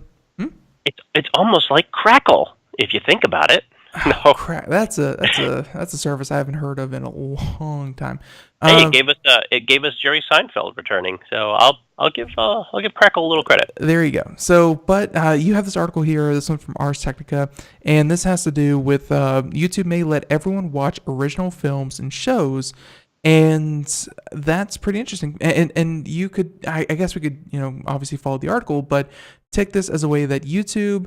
Speaker 3: It's almost like Crackle, if you think about it.
Speaker 2: No, crap. That's a service I haven't heard of in a long time.
Speaker 3: Hey, it gave us Jerry Seinfeld returning, so I'll give Crackle a little credit.
Speaker 2: There you go. So, but you have this article here, this one from Ars Technica, and this has to do with YouTube may let everyone watch original films and shows, and that's pretty interesting. And you could, I guess we could, obviously follow the article, but take this as a way that YouTube.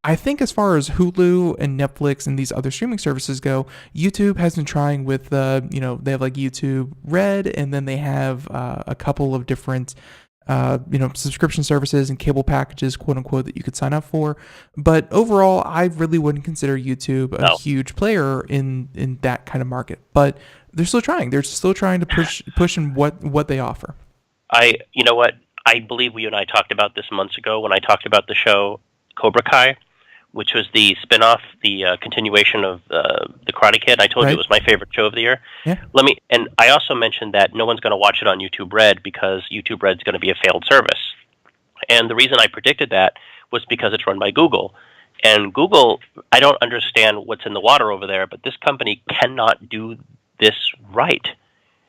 Speaker 2: I think as far as Hulu and Netflix and these other streaming services go, YouTube has been trying with, they have like YouTube Red, and then they have a couple of different subscription services and cable packages, quote unquote, that you could sign up for. But overall, I really wouldn't consider YouTube a huge player in that kind of market. But they're still trying. They're still trying to push in what they offer.
Speaker 3: You know what? I believe you and I talked about this months ago when I talked about the show Cobra Kai, which was the spin-off, the continuation of the Karate Kid. I told you it was my favorite show of the year.
Speaker 2: Yeah.
Speaker 3: And I also mentioned that no one's going to watch it on YouTube Red because YouTube Red's going to be a failed service. And the reason I predicted that was because it's run by Google. And Google, I don't understand what's in the water over there, but this company cannot do this right.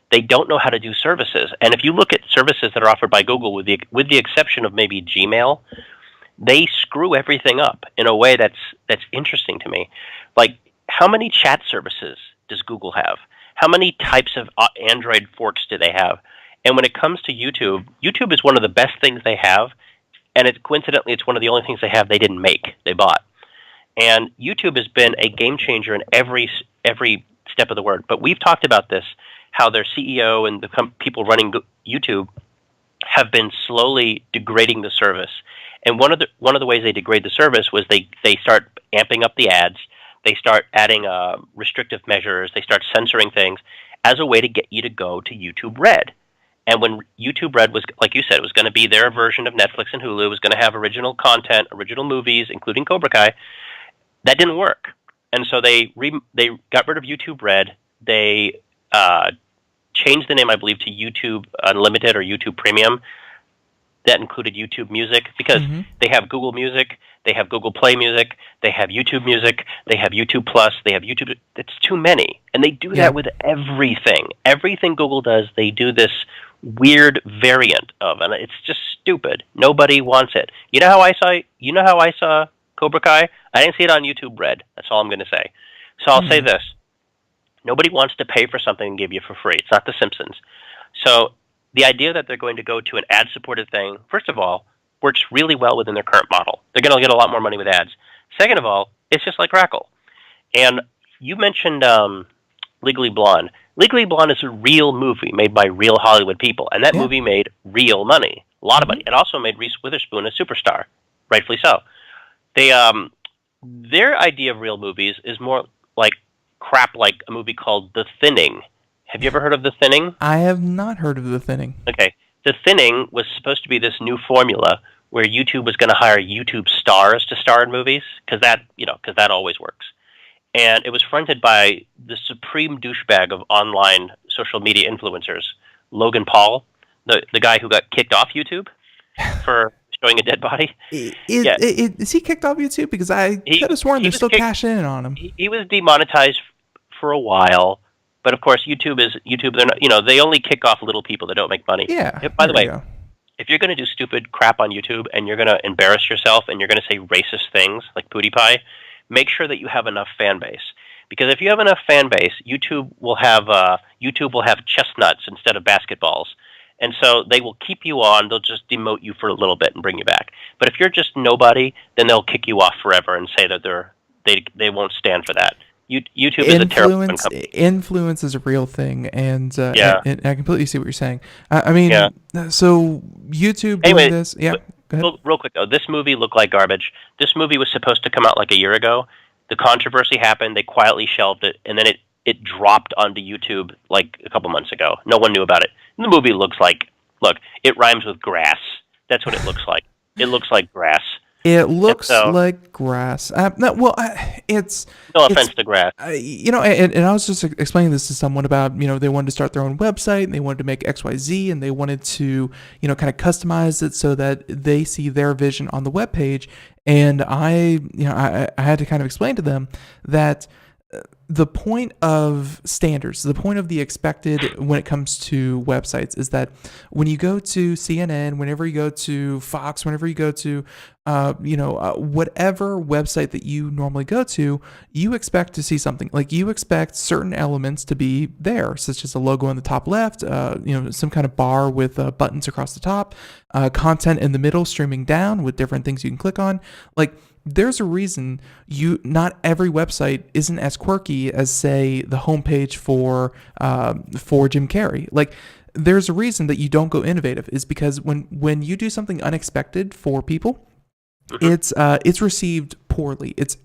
Speaker 3: They don't know how to do services. And if you look at services that are offered by Google, with the exception of maybe Gmail, they screw everything up in a way that's interesting to me. Like, how many chat services does Google have? How many types of Android forks do they have? And when it comes to YouTube, YouTube is one of the best things they have, and coincidentally, it's one of the only things they have they didn't make, they bought. And YouTube has been a game changer in every step of the word. But we've talked about this, how their CEO and the people running YouTube have been slowly degrading the service. And one of the ways they degrade the service was they start amping up the ads, they start adding restrictive measures, they start censoring things as a way to get you to go to YouTube Red. And when YouTube Red was, like you said, it was going to be their version of Netflix and Hulu, it was going to have original content, original movies, including Cobra Kai, that didn't work. And so they got rid of YouTube Red. They changed the name, I believe, to YouTube Unlimited or YouTube Premium. That included YouTube Music, because they have Google Music, they have Google Play Music, they have YouTube Music, they have YouTube Plus, they have YouTube. It's too many. And they do that with everything. Everything Google does, they do this weird variant of, and it's just stupid. Nobody wants it. You know how I saw Cobra Kai? I didn't see it on YouTube Red. That's all I'm going to say. So I'll say this. Nobody wants to pay for something and give you for free. It's not The Simpsons. So the idea that they're going to go to an ad-supported thing, first of all, works really well within their current model. They're going to get a lot more money with ads. Second of all, it's just like Crackle. And you mentioned Legally Blonde. Legally Blonde is a real movie made by real Hollywood people, and that movie made real money, a lot of money. It also made Reese Witherspoon a superstar, rightfully so. Their idea of real movies is more like crap, like a movie called The Thinning. Have you ever heard of The Thinning?
Speaker 2: I have not heard of The Thinning.
Speaker 3: Okay. The Thinning was supposed to be this new formula where YouTube was going to hire YouTube stars to star in movies, because that always works. And it was fronted by the supreme douchebag of online social media influencers, Logan Paul, the guy who got kicked off YouTube for showing a dead body.
Speaker 2: Is he kicked off YouTube? Because I could have sworn they're still cashing in on him.
Speaker 3: He was demonetized for a while. But of course, YouTube. They're not. They only kick off little people that don't make money.
Speaker 2: Yeah.
Speaker 3: By the way, if you're going to do stupid crap on YouTube and you're going to embarrass yourself and you're going to say racist things like Pootie Pie, make sure that you have enough fan base. Because if you have enough fan base, YouTube will have chestnuts instead of basketballs, and so they will keep you on. They'll just demote you for a little bit and bring you back. But if you're just nobody, then they'll kick you off forever and say that they won't stand for that. YouTube is a terrible company.
Speaker 2: Influence is a real thing, and I completely see what you're saying. So YouTube doing this. Yeah, go ahead.
Speaker 3: Real quick though, this movie looked like garbage. This movie was supposed to come out like a year ago. The controversy happened. They quietly shelved it, and then it dropped onto YouTube like a couple months ago. No one knew about it. And the movie it rhymes with grass. That's what it looks like. It looks like grass.
Speaker 2: It looks like grass. It's
Speaker 3: no offense to grass.
Speaker 2: And I was just explaining this to someone about, they wanted to start their own website and they wanted to make XYZ and they wanted to, kind of customize it so that they see their vision on the webpage. And I had to kind of explain to them that the point of standards, the point of the expected when it comes to websites is that when you go to CNN, whenever you go to Fox, whenever you go to, whatever website that you normally go to, you expect to see something. Like you expect certain elements to be there, such as a logo on the top left, some kind of bar with buttons across the top, content in the middle streaming down with different things you can click on. Like, there's a reason not every website isn't as quirky as, say, the homepage for Jim Carrey. Like, there's a reason that you don't go innovative, is because when you do something unexpected for people, it's received poorly. It's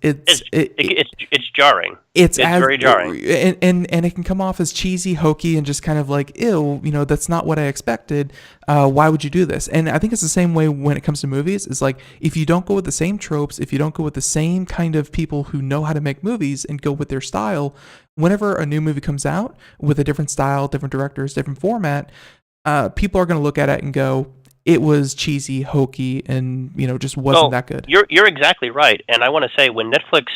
Speaker 3: jarring. It's very jarring,
Speaker 2: and it can come off as cheesy, hokey, and just kind of like, ew, that's not what I expected. Why would you do this? And I think it's the same way when it comes to movies. It's like, if you don't go with the same tropes, if you don't go with the same kind of people who know how to make movies and go with their style, whenever a new movie comes out with a different style, different directors, different format, people are going to look at it and go, it was cheesy, hokey, and just wasn't that good.
Speaker 3: You're exactly right, and I want to say, when Netflix,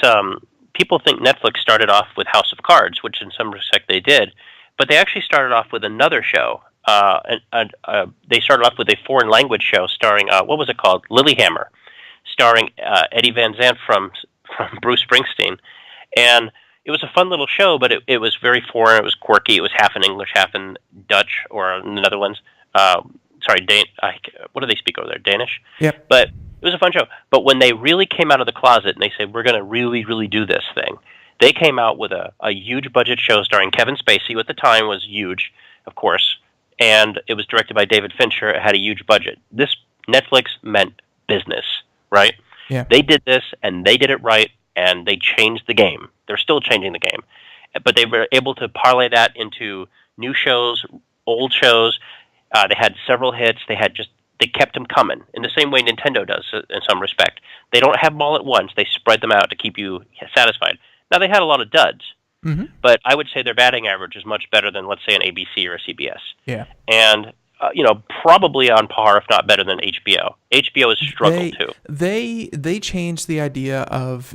Speaker 3: people think Netflix started off with House of Cards, which in some respect they did, but they actually started off with another show. They started off with a foreign language show starring what was it called? Lilyhammer, starring Eddie Van Zandt from Bruce Springsteen, and it was a fun little show, but it was very foreign. It was quirky. It was half in English, half in Dutch, or in the Netherlands. What do they speak over there? Danish?
Speaker 2: Yep.
Speaker 3: But it was a fun show. But when they really came out of the closet and they said, we're going to really, really do this thing, they came out with a huge budget show starring Kevin Spacey, who at the time was huge, of course, and it was directed by David Fincher. It had a huge budget. This Netflix meant business, right?
Speaker 2: Yeah.
Speaker 3: They did this, and they did it right, and they changed the game. They're still changing the game. But they were able to parlay that into new shows, old shows. They had several hits. They kept them coming in the same way Nintendo does in some respect. They don't have them all at once. They spread them out to keep you satisfied. Now, they had a lot of duds, but I would say their batting average is much better than, let's say, an ABC or a CBS.
Speaker 2: Yeah.
Speaker 3: And, probably on par, if not better than HBO. HBO has struggled too.
Speaker 2: They changed the idea of,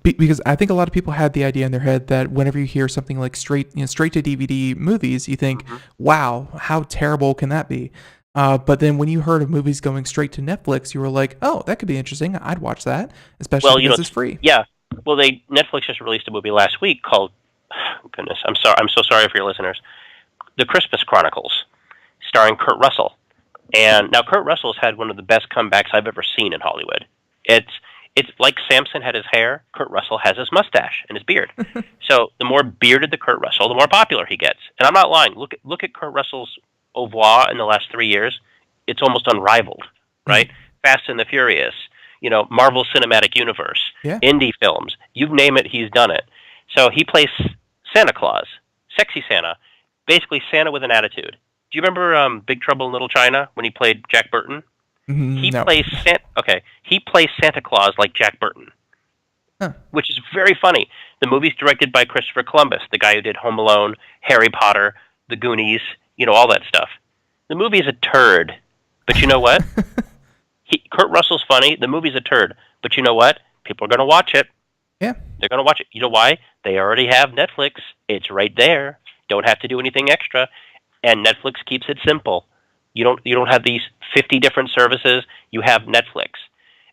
Speaker 2: because I think a lot of people had the idea in their head that whenever you hear something like straight to DVD movies, you think, wow, how terrible can that be? But then when you heard of movies going straight to Netflix, you were like, oh, that could be interesting. I'd watch that, especially because it's free.
Speaker 3: Yeah. Well, Netflix just released a movie last week called, goodness, I'm so sorry for your listeners, The Christmas Chronicles, starring Kurt Russell. And now Kurt Russell's had one of the best comebacks I've ever seen in Hollywood. It's like Samson had his hair, Kurt Russell has his mustache and his beard. So the more bearded the Kurt Russell, the more popular he gets. And I'm not lying. Look at Kurt Russell's au revoir in the last 3 years. It's almost unrivaled, right? Fast and the Furious, Marvel Cinematic Universe, indie films, you name it, he's done it. So he plays Santa Claus, sexy Santa, basically Santa with an attitude. Do you remember Big Trouble in Little China when he played Jack Burton? He plays Santa Claus like Jack Burton, which is very funny. The movie's directed by Christopher Columbus, the guy who did Home Alone, Harry Potter, The Goonies, all that stuff. The movie is a turd, but you know what? Kurt Russell's funny. The movie's a turd, but you know what? People are going to watch it.
Speaker 2: Yeah.
Speaker 3: They're going to watch it. You know why? They already have Netflix. It's right there. Don't have to do anything extra. And Netflix keeps it simple. You don't have these 50 different services. You have Netflix.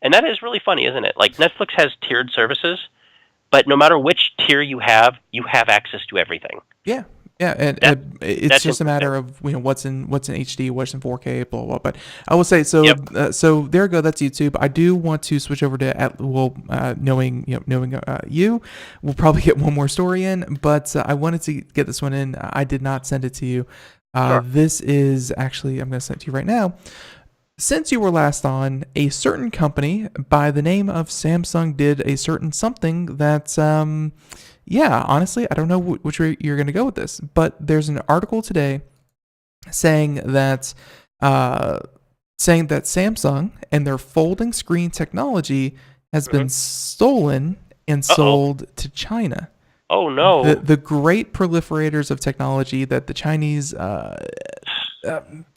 Speaker 3: And that is really funny, isn't it? Like, Netflix has tiered services, but no matter which tier you have access to everything.
Speaker 2: Yeah. Yeah, and it's just a matter of what's in HD, what's in 4K, blah blah. But I will say so. So there you go. That's YouTube. I do want to switch over to knowing you, we'll probably get one more story in. But I wanted to get this one in. I did not send it to you.
Speaker 3: Sure.
Speaker 2: This is actually, I'm going to send it to you right now. Since you were last on, a certain company by the name of Samsung did a certain something that yeah, honestly, I don't know which way you're going to go with this, but there's an article today saying that Samsung and their folding screen technology has been stolen and sold to China.
Speaker 3: Oh no!
Speaker 2: The great proliferators of technology that the Chinese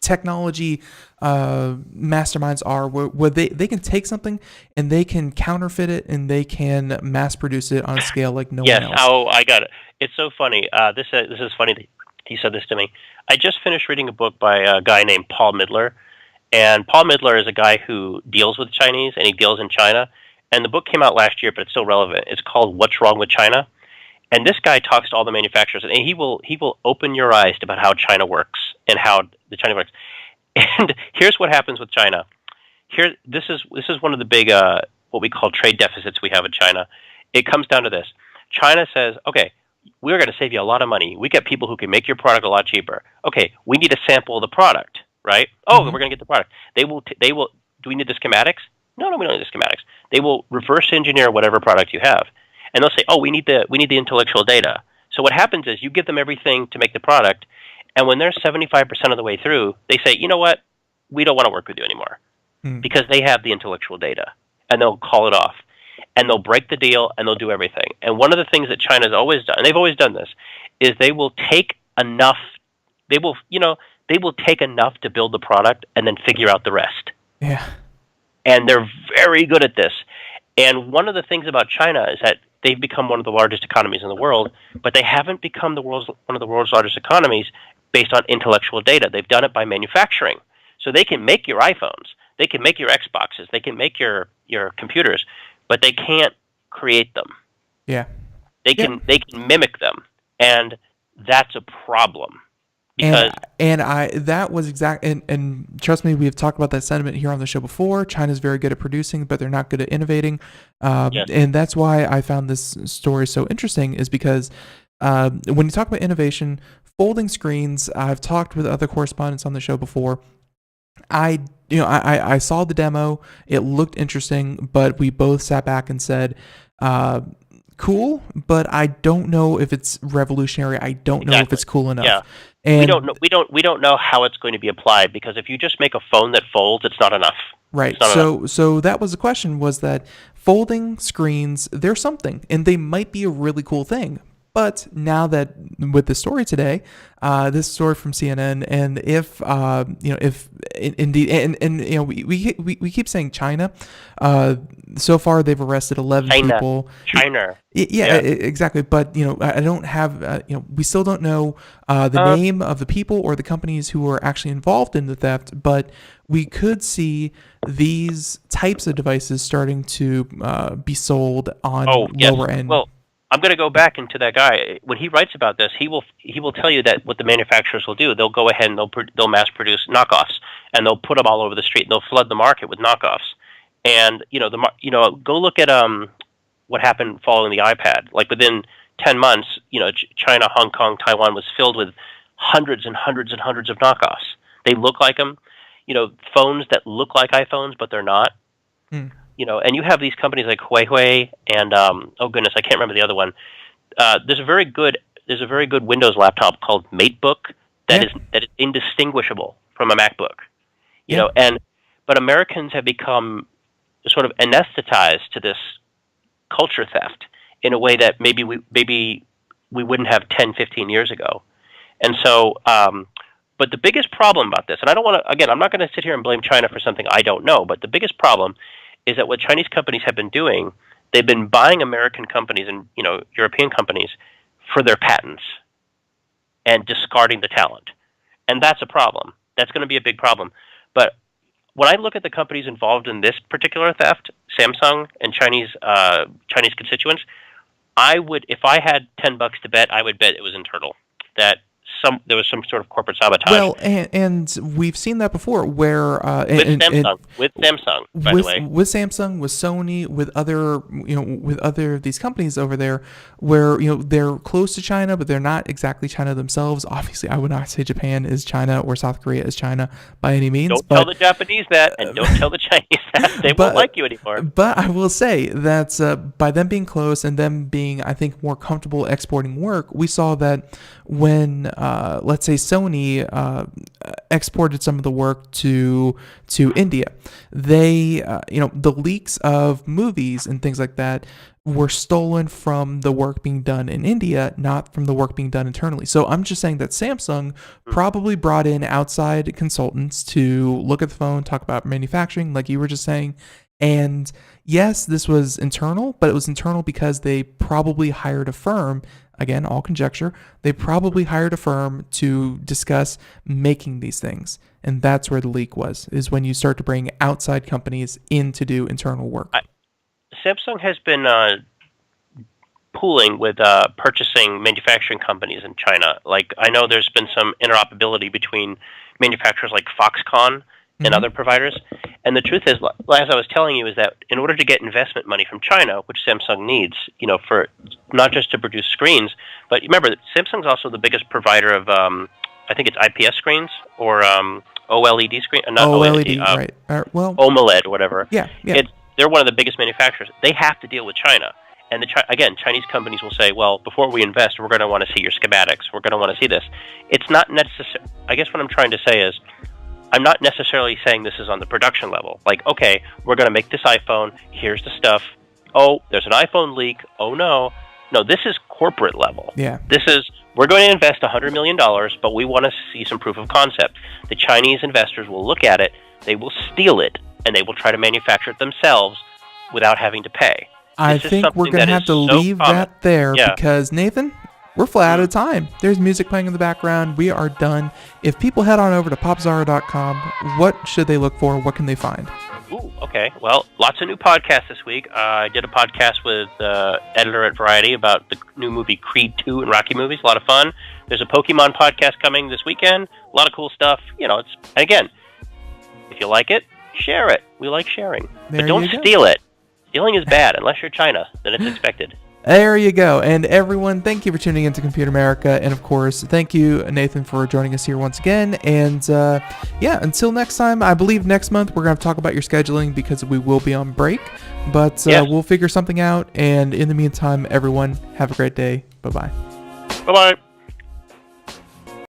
Speaker 2: technology masterminds are, where they can take something and they can counterfeit it and they can mass produce it on a scale like no one else.
Speaker 3: Oh, I got it. It's so funny. This is funny that he said this to me. I just finished reading a book by a guy named Paul Midler, and Paul Midler is a guy who deals with Chinese and he deals in China. And the book came out last year, but it's still relevant. It's called "What's Wrong with China?" And this guy talks to all the manufacturers, and he will open your eyes about how China works and how the China works. And here's what happens with China. This is one of the big what we call trade deficits we have in China. It comes down to this: China says, "Okay, we're going to save you a lot of money. We get people who can make your product a lot cheaper. Okay, we need a sample of the product, right? Oh, we're going to get the product. They will. Do we need the schematics? No, we don't need the schematics. They will reverse engineer whatever product you have, and they'll say, oh, we need the intellectual data. So what happens is you give them everything to make the product, and when they're 75% of the way through, they say, you know what? We don't want to work with you anymore because they have the intellectual data, and they'll call it off. And they'll break the deal, and they'll do everything. And one of the things that China's always done, and they've always done this, is they will take enough. They will take enough to build the product, and then figure out the rest.
Speaker 2: Yeah.
Speaker 3: And they're very good at this. And one of the things about China is that they've become one of the largest economies in the world, but they haven't become one of the world's largest economies based on intellectual data. They've done it by manufacturing. So they can make your iPhones, they can make your Xboxes, they can make your computers, but they can't create them.
Speaker 2: Yeah.
Speaker 3: They can mimic them, and that's a problem. Because
Speaker 2: that was exact, and trust me, we've talked about that sentiment here on the show before. China's very good at producing, but they're not good at innovating.
Speaker 3: Yes.
Speaker 2: And that's why I found this story so interesting, is because when you talk about innovation, folding screens, I've talked with other correspondents on the show before. I saw the demo. It looked interesting, but we both sat back and said, cool, but I don't know if it's revolutionary. I don't know if it's cool enough.
Speaker 3: Yeah.
Speaker 2: And
Speaker 3: we don't know how it's going to be applied, because if you just make a phone that folds, it's not enough.
Speaker 2: Right. So that was the question, was that folding screens, they're something, and they might be a really cool thing. But now that with the story today, this story from CNN, and if indeed, and we keep saying China. So far, they've arrested 11 people.
Speaker 3: China.
Speaker 2: Yeah, exactly. But I don't have. We still don't know the name of the people or the companies who are actually involved in the theft. But we could see these types of devices starting to be sold on lower end.
Speaker 3: Well, I'm going to go back into that guy. When he writes about this, he will tell you that what the manufacturers will do, they'll go ahead and they'll mass produce knockoffs, and they'll put them all over the street, and they'll flood the market with knockoffs. And go look at what happened following the iPad. Like within 10 months, China, Hong Kong, Taiwan was filled with hundreds and hundreds and hundreds of knockoffs. They look like them, phones that look like iPhones, but they're not. And you have these companies like Huawei and oh goodness, I can't remember the other one. There's a very good Windows laptop called MateBook that is indistinguishable from a MacBook. But Americans have become sort of anesthetized to this culture theft in a way that maybe we wouldn't have 10, 15 years ago. And so, but the biggest problem about this, and I don't want to, again, I'm not going to sit here and blame China for something I don't know, but the biggest problem is that what Chinese companies have been doing, they've been buying American companies and European companies for their patents and discarding the talent. And that's a problem. That's going to be a big problem. But when I look at the companies involved in this particular theft, Samsung and Chinese constituents, I would, if I had $10 to bet, I would bet it was internal, that there was some sort of corporate sabotage.
Speaker 2: Well, and we've seen that before, where
Speaker 3: with Samsung, by the way,
Speaker 2: with Samsung, with Sony, with other these companies over there, where they're close to China, but they're not exactly China themselves. Obviously, I would not say Japan is China or South Korea is China by any means.
Speaker 3: Don't tell the Japanese that, and don't tell the Chinese that. They won't like you anymore.
Speaker 2: But I will say that by them being close and them being, I think, more comfortable exporting work, we saw that when let's say Sony exported some of the work to India, they the leaks of movies and things like that were stolen from the work being done in India, not from the work being done internally. So I'm just saying that Samsung probably brought in outside consultants to look at the phone, talk about manufacturing, like you were just saying. And yes, this was internal, but it was internal because they probably hired a firm. Again, all conjecture. They probably hired a firm to discuss making these things. And that's where the leak was, is when you start to bring outside companies in to do internal work.
Speaker 3: Samsung has been pooling with purchasing manufacturing companies in China. Like, I know there's been some interoperability between manufacturers like Foxconn and other providers. And the truth is, as I was telling you, is that in order to get investment money from China, which Samsung needs, for not just to produce screens, but remember that Samsung's also the biggest provider of, I think it's IPS screens or OLED screen, not
Speaker 2: OLED, right? Well,
Speaker 3: OMOLED, whatever.
Speaker 2: Yeah.
Speaker 3: They're one of the biggest manufacturers. They have to deal with China. And again, Chinese companies will say, well, before we invest, we're going to want to see your schematics. We're going to want to see this. It's not necessary. I guess what I'm trying to say is, I'm not necessarily saying this is on the production level. Like, okay, we're going to make this iPhone. Here's the stuff. Oh, there's an iPhone leak. Oh, no. No, this is corporate level.
Speaker 2: Yeah.
Speaker 3: This is, we're going to invest $100 million, but we want to see some proof of concept. The Chinese investors will look at it, they will steal it, and they will try to manufacture it themselves without having to pay.
Speaker 2: I think we're going to have to leave that there because, Nathan, we're flat out of time. There's music playing in the background. We are done. If people head on over to popzara.com, what should they look for? What can they find?
Speaker 3: Ooh, okay. Well, lots of new podcasts this week. I did a podcast with editor at Variety about the new movie Creed 2 and Rocky movies. A lot of fun. There's a Pokemon podcast coming this weekend. A lot of cool stuff. And again, if you like it, share it. We like sharing. But don't steal it. Stealing is bad. Unless you're China, then it's expected.
Speaker 2: There you go. And everyone, thank you for tuning into Computer America. And of course, thank you, Nathan, for joining us here once again. And until next time, I believe next month we're going to talk about your scheduling because we will be on break. But we'll figure something out. And in the meantime, everyone, have a great day. Bye-bye.
Speaker 3: Bye-bye.